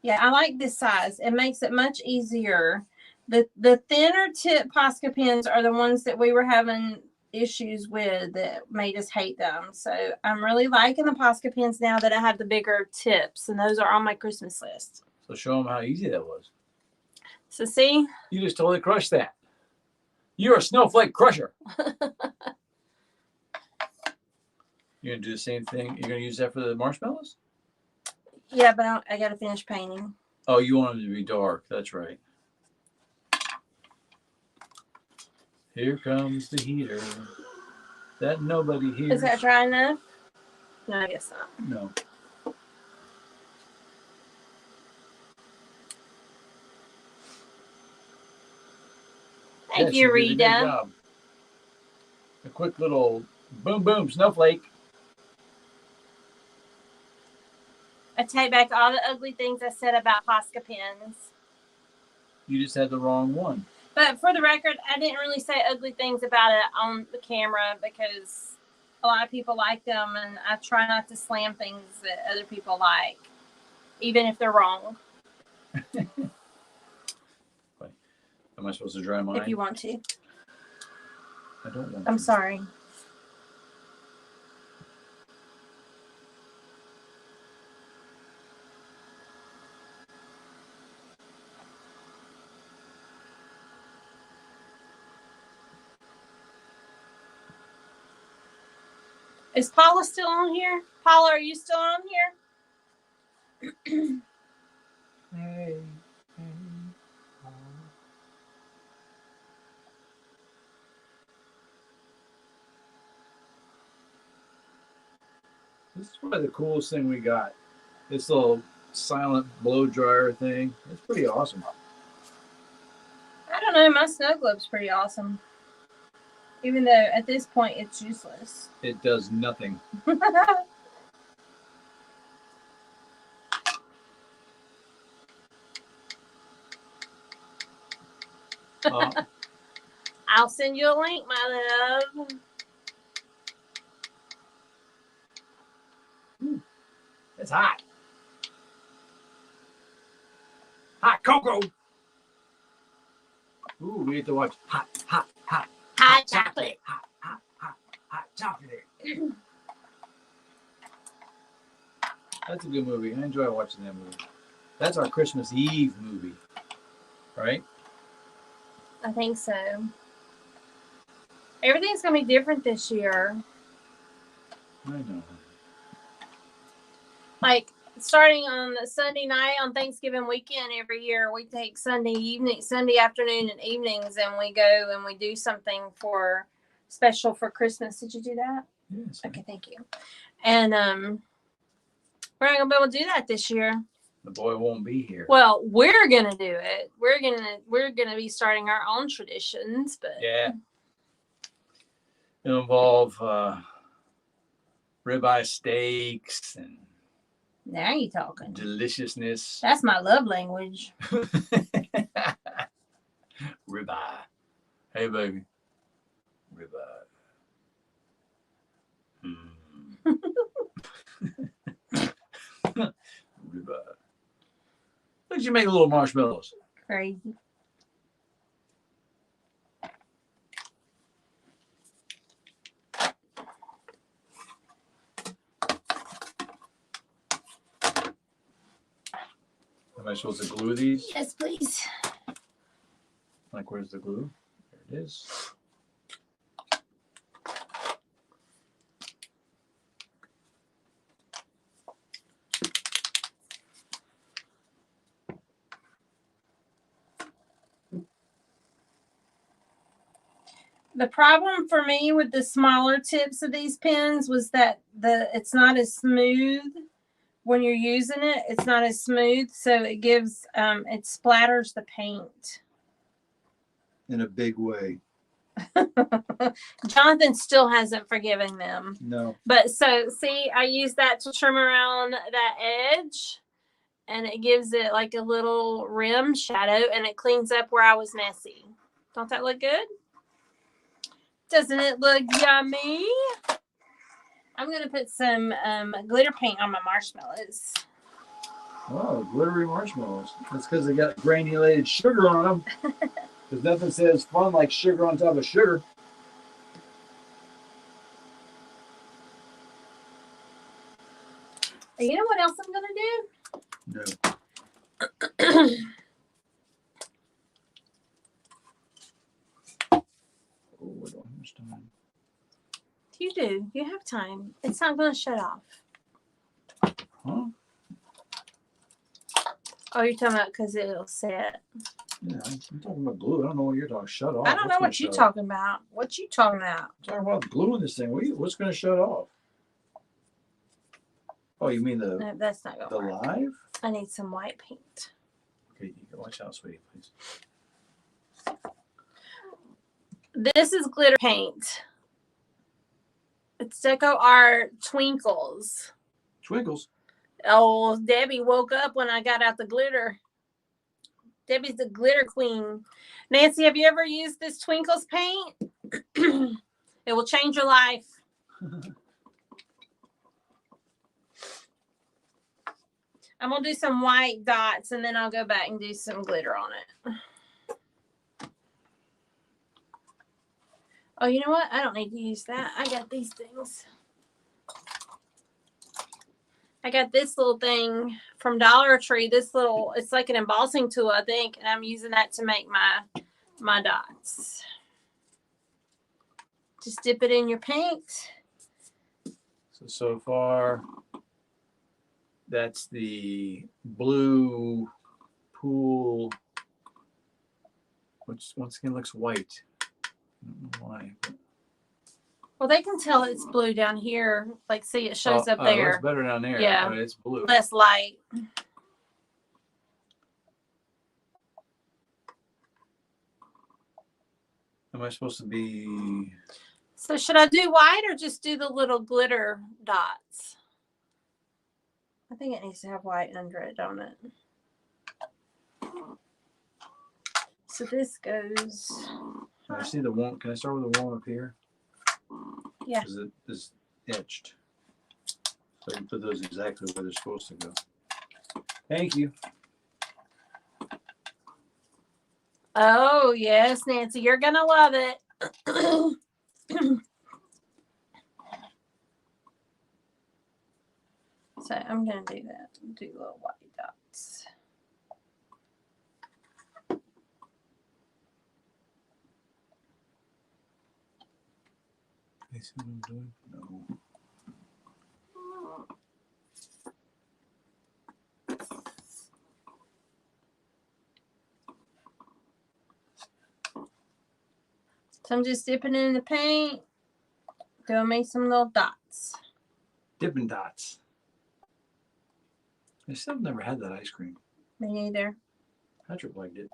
Yeah, I like this size. It makes it much easier. The thinner tip Posca pens are the ones that we were having issues with that made us hate them. So I'm really liking the Posca pens now that I have the bigger tips, and those are on my Christmas list. So show them how easy that was. So see? You just totally crushed that. You're a snowflake crusher. You're going to do the same thing? You're going to use that for the marshmallows? Yeah, but I got to finish painting. Oh, you want them to be dark. That's right. Here comes the heater that nobody hears. Is that dry enough? No, I guess not. No. Thank you, She did a good Rita. job. A quick little boom, boom, snowflake. I take back all the ugly things I said about Posca pens. You just had the wrong one. But for the record, I didn't really say ugly things about it on the camera because a lot of people like them, and I try not to slam things that other people like. even if they're wrong. Am I supposed to dry mine? If you want to. I don't want I'm to. sorry. Is Paula still on here? Paula, are you still on here? Hey. This is probably the coolest thing we got. This little silent blow dryer thing. It's pretty awesome. I don't know. My snow globe's pretty awesome. Even though at this point it's useless. It does nothing. I'll send you a link, my love. It's hot. Hot cocoa. Ooh, we have to watch hot chocolate. Hot chocolate. That's a good movie. I enjoy watching that movie. That's our Christmas Eve movie, right? I think so. Everything's gonna be different this year. I know. Like starting on the Sunday night on Thanksgiving weekend every year, we take Sunday afternoon and evenings, and we go and we do something for special for Christmas. Did you do that? Yes. Okay, thank you. And we're not gonna be able to do that this year. The boy won't be here. Well, we're gonna do it. We're gonna be starting our own traditions, but yeah, it'll involve ribeye steaks and now you talking deliciousness. That's my love language. Ribeye. Hey, baby. Ribeye. Ribeye. Look, you make little marshmallows. Crazy. Am I supposed to glue these? Yes, please. Like, where's the glue? There it is. The problem for me with the smaller tips of these pens was that it's not as smooth when you're using it. It's not as smooth, so it gives it splatters the paint in a big way. Jonathan still hasn't forgiven them. No. But so see, I use that to trim around that edge, and it gives it like a little rim shadow, and it cleans up where I was messy. Don't that look good? Doesn't it look yummy? I'm going to put some glitter paint on my marshmallows. Oh, glittery marshmallows. That's because they got granulated sugar on them. Because nothing says fun like sugar on top of sugar. You know what else I'm going No. to do? Oh, I don't have much time. You do. You have time. It's not going to shut off. Huh? Oh, you're talking about because it'll set. Yeah, I'm talking about glue. I don't know what you're talking. Shut off. I don't know what you're talking about. What you talking about? I'm talking about gluing this thing. What's going to shut off? Oh, you mean No, that's not going to work. live? I need some white paint. Okay, watch out, sweetie, please. This is glitter paint. It's Deco Art Twinkles. Twinkles? Oh, Debbie woke up when I got out the glitter. Debbie's the glitter queen. Nancy, have you ever used this Twinkles paint? It will change your life. I'm going to do some white dots, and then I'll go back and do some glitter on it. Oh, you know what? I don't need to use that. I got these things. I got this little thing from Dollar Tree. This little, it's like an embossing tool, I think, and I'm using that to make my dots. Just dip it in your paint. So far, that's the blue pool, which once again looks white. I don't know why. But... Well, they can tell it's blue down here. Like, see, it shows up there. It looks better down there. Yeah. It's blue. Less light. Am I supposed to be... So should I do white or just do the little glitter dots? I think it needs to have white under it, don't it? So this goes... I see the one. Can I start with the one up here? Yeah. Because it is etched. So I can put those exactly where they're supposed to go. Thank you. Oh, yes, Nancy, you're going to love it. So I'm going to do that. Do little white dots. You see what I'm doing? No. So I'm just dipping in the paint, doing me some little dots. Dippin' Dots. I still never had that ice cream. Me neither. Patrick liked it.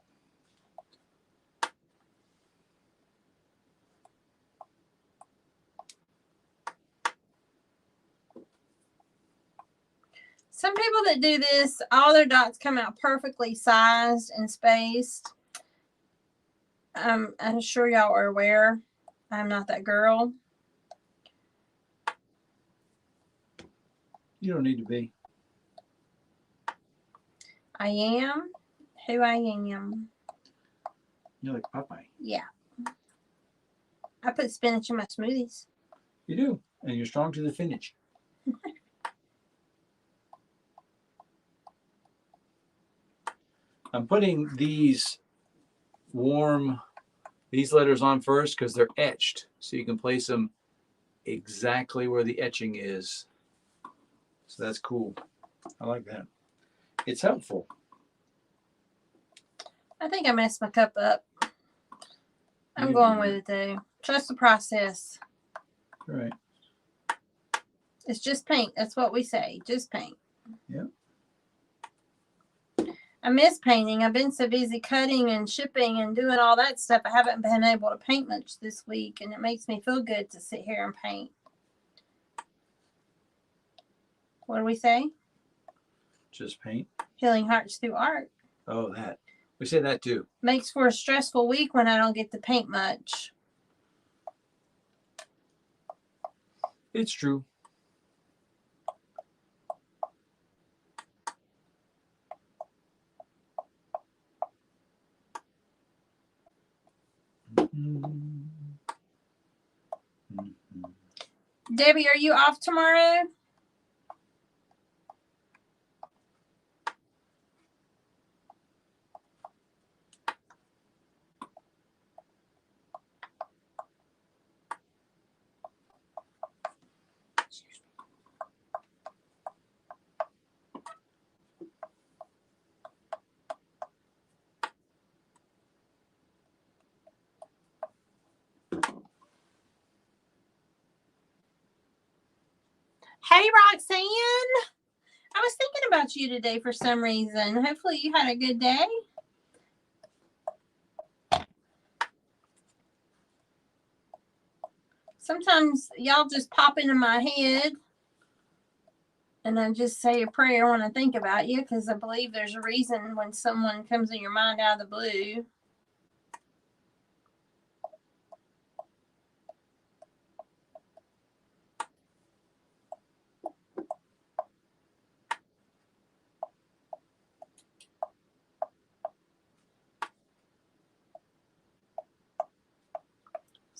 Some people that do this, all their dots come out perfectly sized and spaced. I'm sure y'all are aware. I'm not that girl. You don't need to be. I am who I am. You're like Popeye. Yeah. I put spinach in my smoothies. You do. And you're strong to the finish. I'm putting these letters on first because they're etched. So you can place them exactly where the etching is. So that's cool. I like that. It's helpful. I think I messed my cup up. I'm going with it though. Trust the process. All right. It's just paint. That's what we say. Just paint. Yeah. I miss painting. I've been so busy cutting and shipping and doing all that stuff. I haven't been able to paint much this week, and it makes me feel good to sit here and paint. What do we say? Just paint. Healing hearts through art. Oh, that. We say that too. Makes for a stressful week when I don't get to paint much. It's true. Debbie, are you off tomorrow? Hey, Roxanne. I was thinking about you today for some reason. Hopefully you had a good day. Sometimes y'all just pop into my head and I just say a prayer when I think about you because I believe there's a reason when someone comes in your mind out of the blue.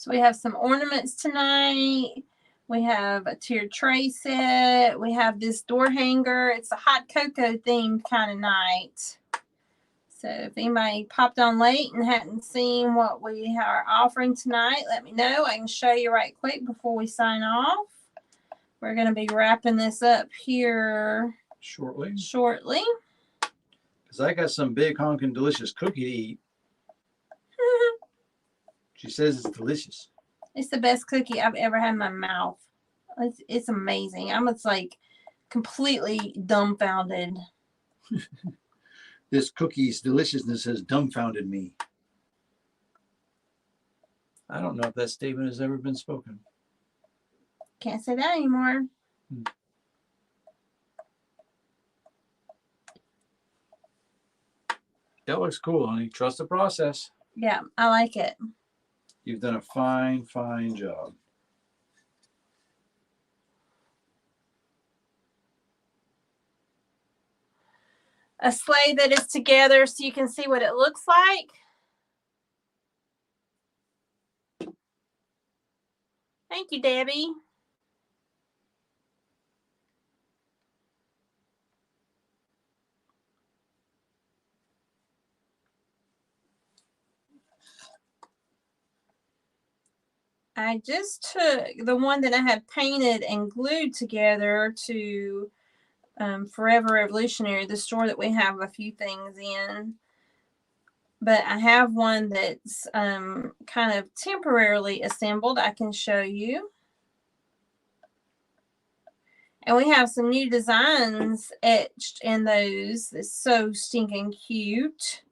So we have some ornaments tonight. We have a tiered tray set. We have this door hanger. It's a hot cocoa themed kind of night. So if anybody popped on late and hadn't seen what we are offering tonight, let me know. I can show you right quick before we sign off. We're going to be wrapping this up here shortly. Because I got some big honking delicious cookie to eat. She says it's delicious. It's the best cookie I've ever had in my mouth. It's amazing. I'm just like completely dumbfounded. This cookie's deliciousness has dumbfounded me. I don't know if that statement has ever been spoken. Can't say that anymore. That looks cool, honey. Trust the process. Yeah, I like it. You've done a fine, fine job. A sleigh that is together so you can see what it looks like. Thank you, Debbie. I just took the one that I had painted and glued together to Forever Revolutionary, the store that we have a few things in. But I have one that's kind of temporarily assembled. I can show you. And we have some new designs etched in those. It's so stinking cute.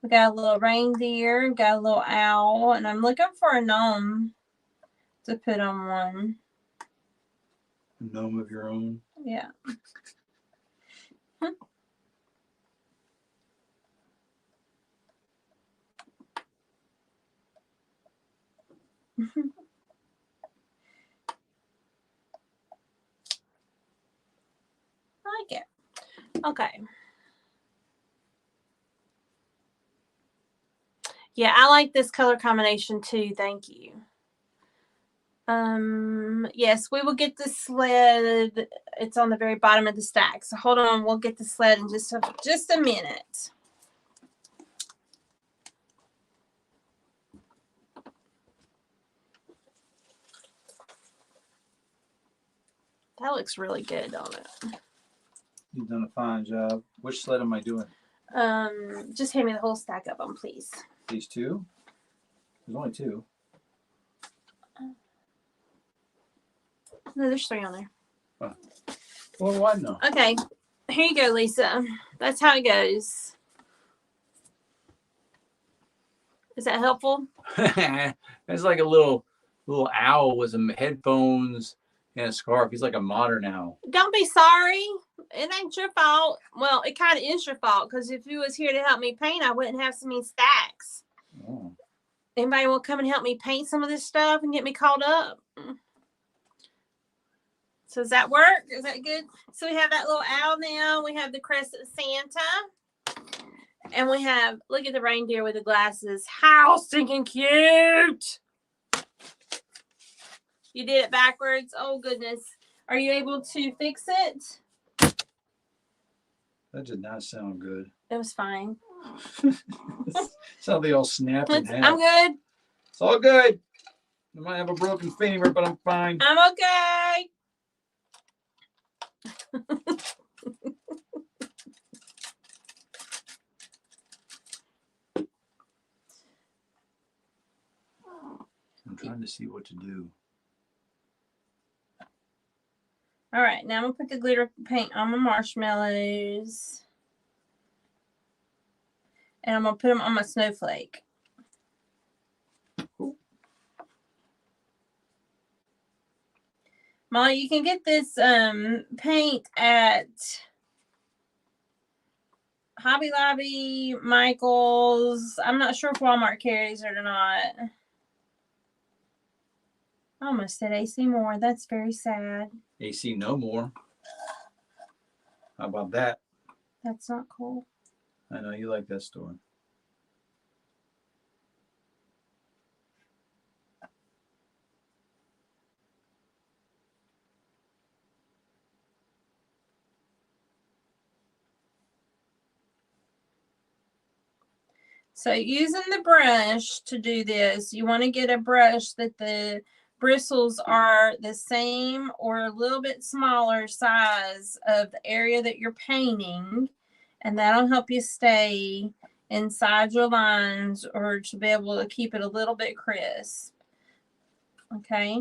We got a little reindeer, got a little owl, and I'm looking for a gnome to put on one. A gnome of your own? Yeah. I like it. Okay. Yeah, I like this color combination too. Thank you. Yes, we will get the sled. It's on the very bottom of the stack. So hold on, we'll get the sled in just a minute. That looks really good, don't it? You've done a fine job. Which sled am I doing? Just hand me the whole stack of them, please. These two? There's only two. No, there's 3 on there. Oh. Well, why not? Okay, here you go, Lisa. That's how it goes. Is that helpful? It's like a little owl with some headphones and a scarf. He's like a modern owl. Don't be sorry. It ain't your fault. Well, it kind of is your fault because if you was here to help me paint, I wouldn't have so many stacks. Oh. Anybody will come and help me paint some of this stuff and get me caught up? So does that work? Is that good? So we have that little owl now. We have the crest of Santa. And we have, look at the reindeer with the glasses. How stinking cute. You did it backwards. Oh, goodness. Are you able to fix it? That did not sound good. It was fine. Sound they all snapped in half. I'm good. It's all good. I might have a broken femur, but I'm fine. I'm okay. I'm trying to see what to do. All right, now I'm going to put the glitter paint on my marshmallows. And I'm going to put them on my snowflake. Cool. Molly, you can get this paint at Hobby Lobby, Michael's. I'm not sure if Walmart carries it or not. I almost said AC Moore. That's very sad. AC no more. How about that? That's not cool. I know you like that store. So using the brush to do this, you want to get a brush that the bristles are the same or a little bit smaller size of the area that you're painting, and that'll help you stay inside your lines or to be able to keep it a little bit crisp. Okay.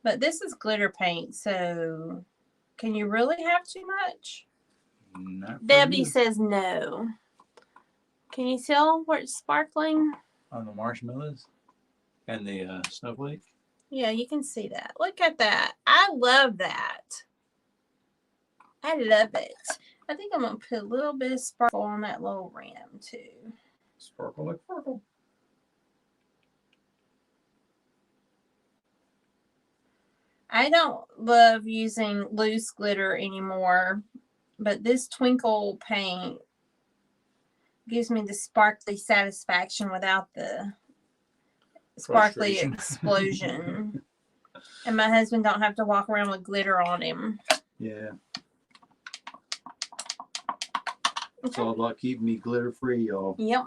But this is glitter paint, so can you really have too much? Not Debbie says no. Can you tell where it's sparkling? On the marshmallows and the snowflake? Yeah, you can see that. Look at that. I love that. I love it. I think I'm going to put a little bit of sparkle on that little rim, too. Sparkle like sparkle. I don't love using loose glitter anymore, but this twinkle paint gives me the sparkly satisfaction without the sparkly explosion. And my husband don't have to walk around with glitter on him. Yeah. It's all about keeping me glitter free, y'all. Yep.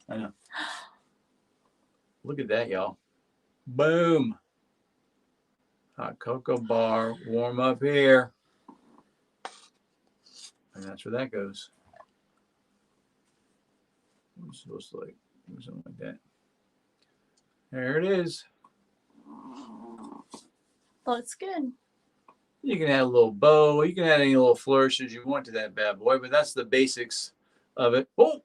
I know. Look at that, y'all. Boom. Hot cocoa bar, warm up here. And that's where that goes. It's supposed to like do something like that. There it is. Looks good. You can add a little bow. You can add any little flourishes you want to that bad boy, but that's the basics of it. Oh!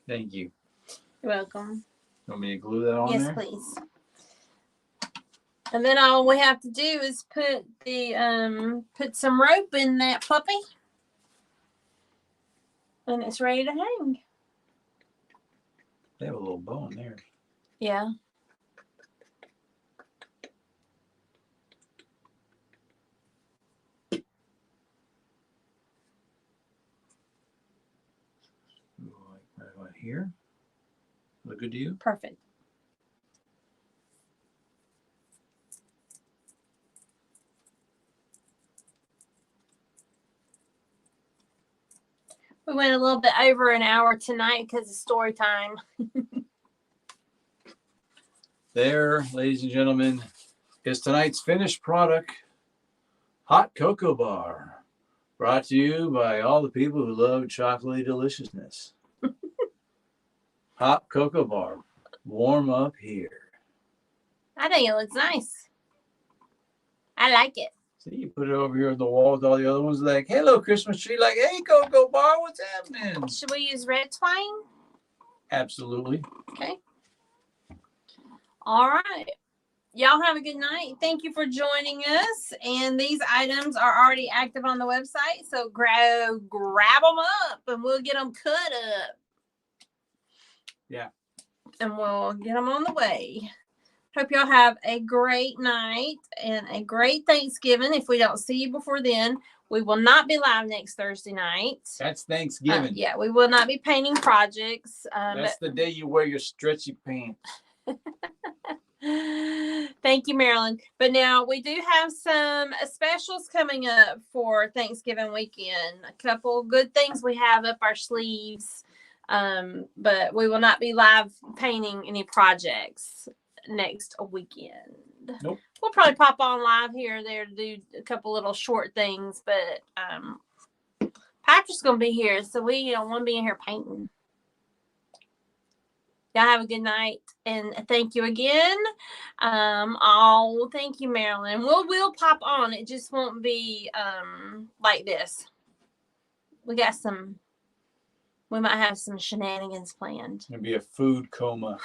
Thank you. You're welcome. You want me to glue that on yes, there? Yes, please. And then all we have to do is put the put some rope in that puppy. And it's ready to hang. They have a little bow in there. Yeah. Right here. Look good to you? Perfect. We went a little bit over an hour tonight because of story time. There, ladies and gentlemen, is tonight's finished product, Hot Cocoa Bar, brought to you by all the people who love chocolatey deliciousness. Hot Cocoa Bar, warm up here. I think it looks nice. I like it. See, you put it over here on the wall with all the other ones, like, hello, Christmas tree, like, hey, Cocoa Bar, what's happening? Should we use red twine? Absolutely. Okay. All right. Y'all have a good night. Thank you for joining us. And these items are already active on the website, so grab them up and we'll get them cut up. Yeah. And we'll get them on the way. Hope y'all have a great night and a great Thanksgiving. If we don't see you before then, we will not be live next Thursday night. That's Thanksgiving. Yeah, we will not be painting projects. That's the day you wear your stretchy pants. Thank you, Marilyn. But now we do have some specials coming up for Thanksgiving weekend. A couple good things we have up our sleeves. But we will not be live painting any projects next weekend. Nope. We'll probably pop on live here or there to do a couple little short things, but Patrick's gonna be here, so we don't want to be in here painting. Y'all have a good night, and thank you again. Thank you, Marilyn. We'll pop on. It just won't be like this. We might have some shenanigans planned. It'll be a food coma.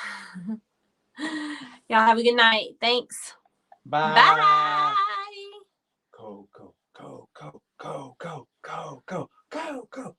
Y'all have a good night. Thanks. Bye. Bye. Go, go, go, go, go, go, go, go, go, go.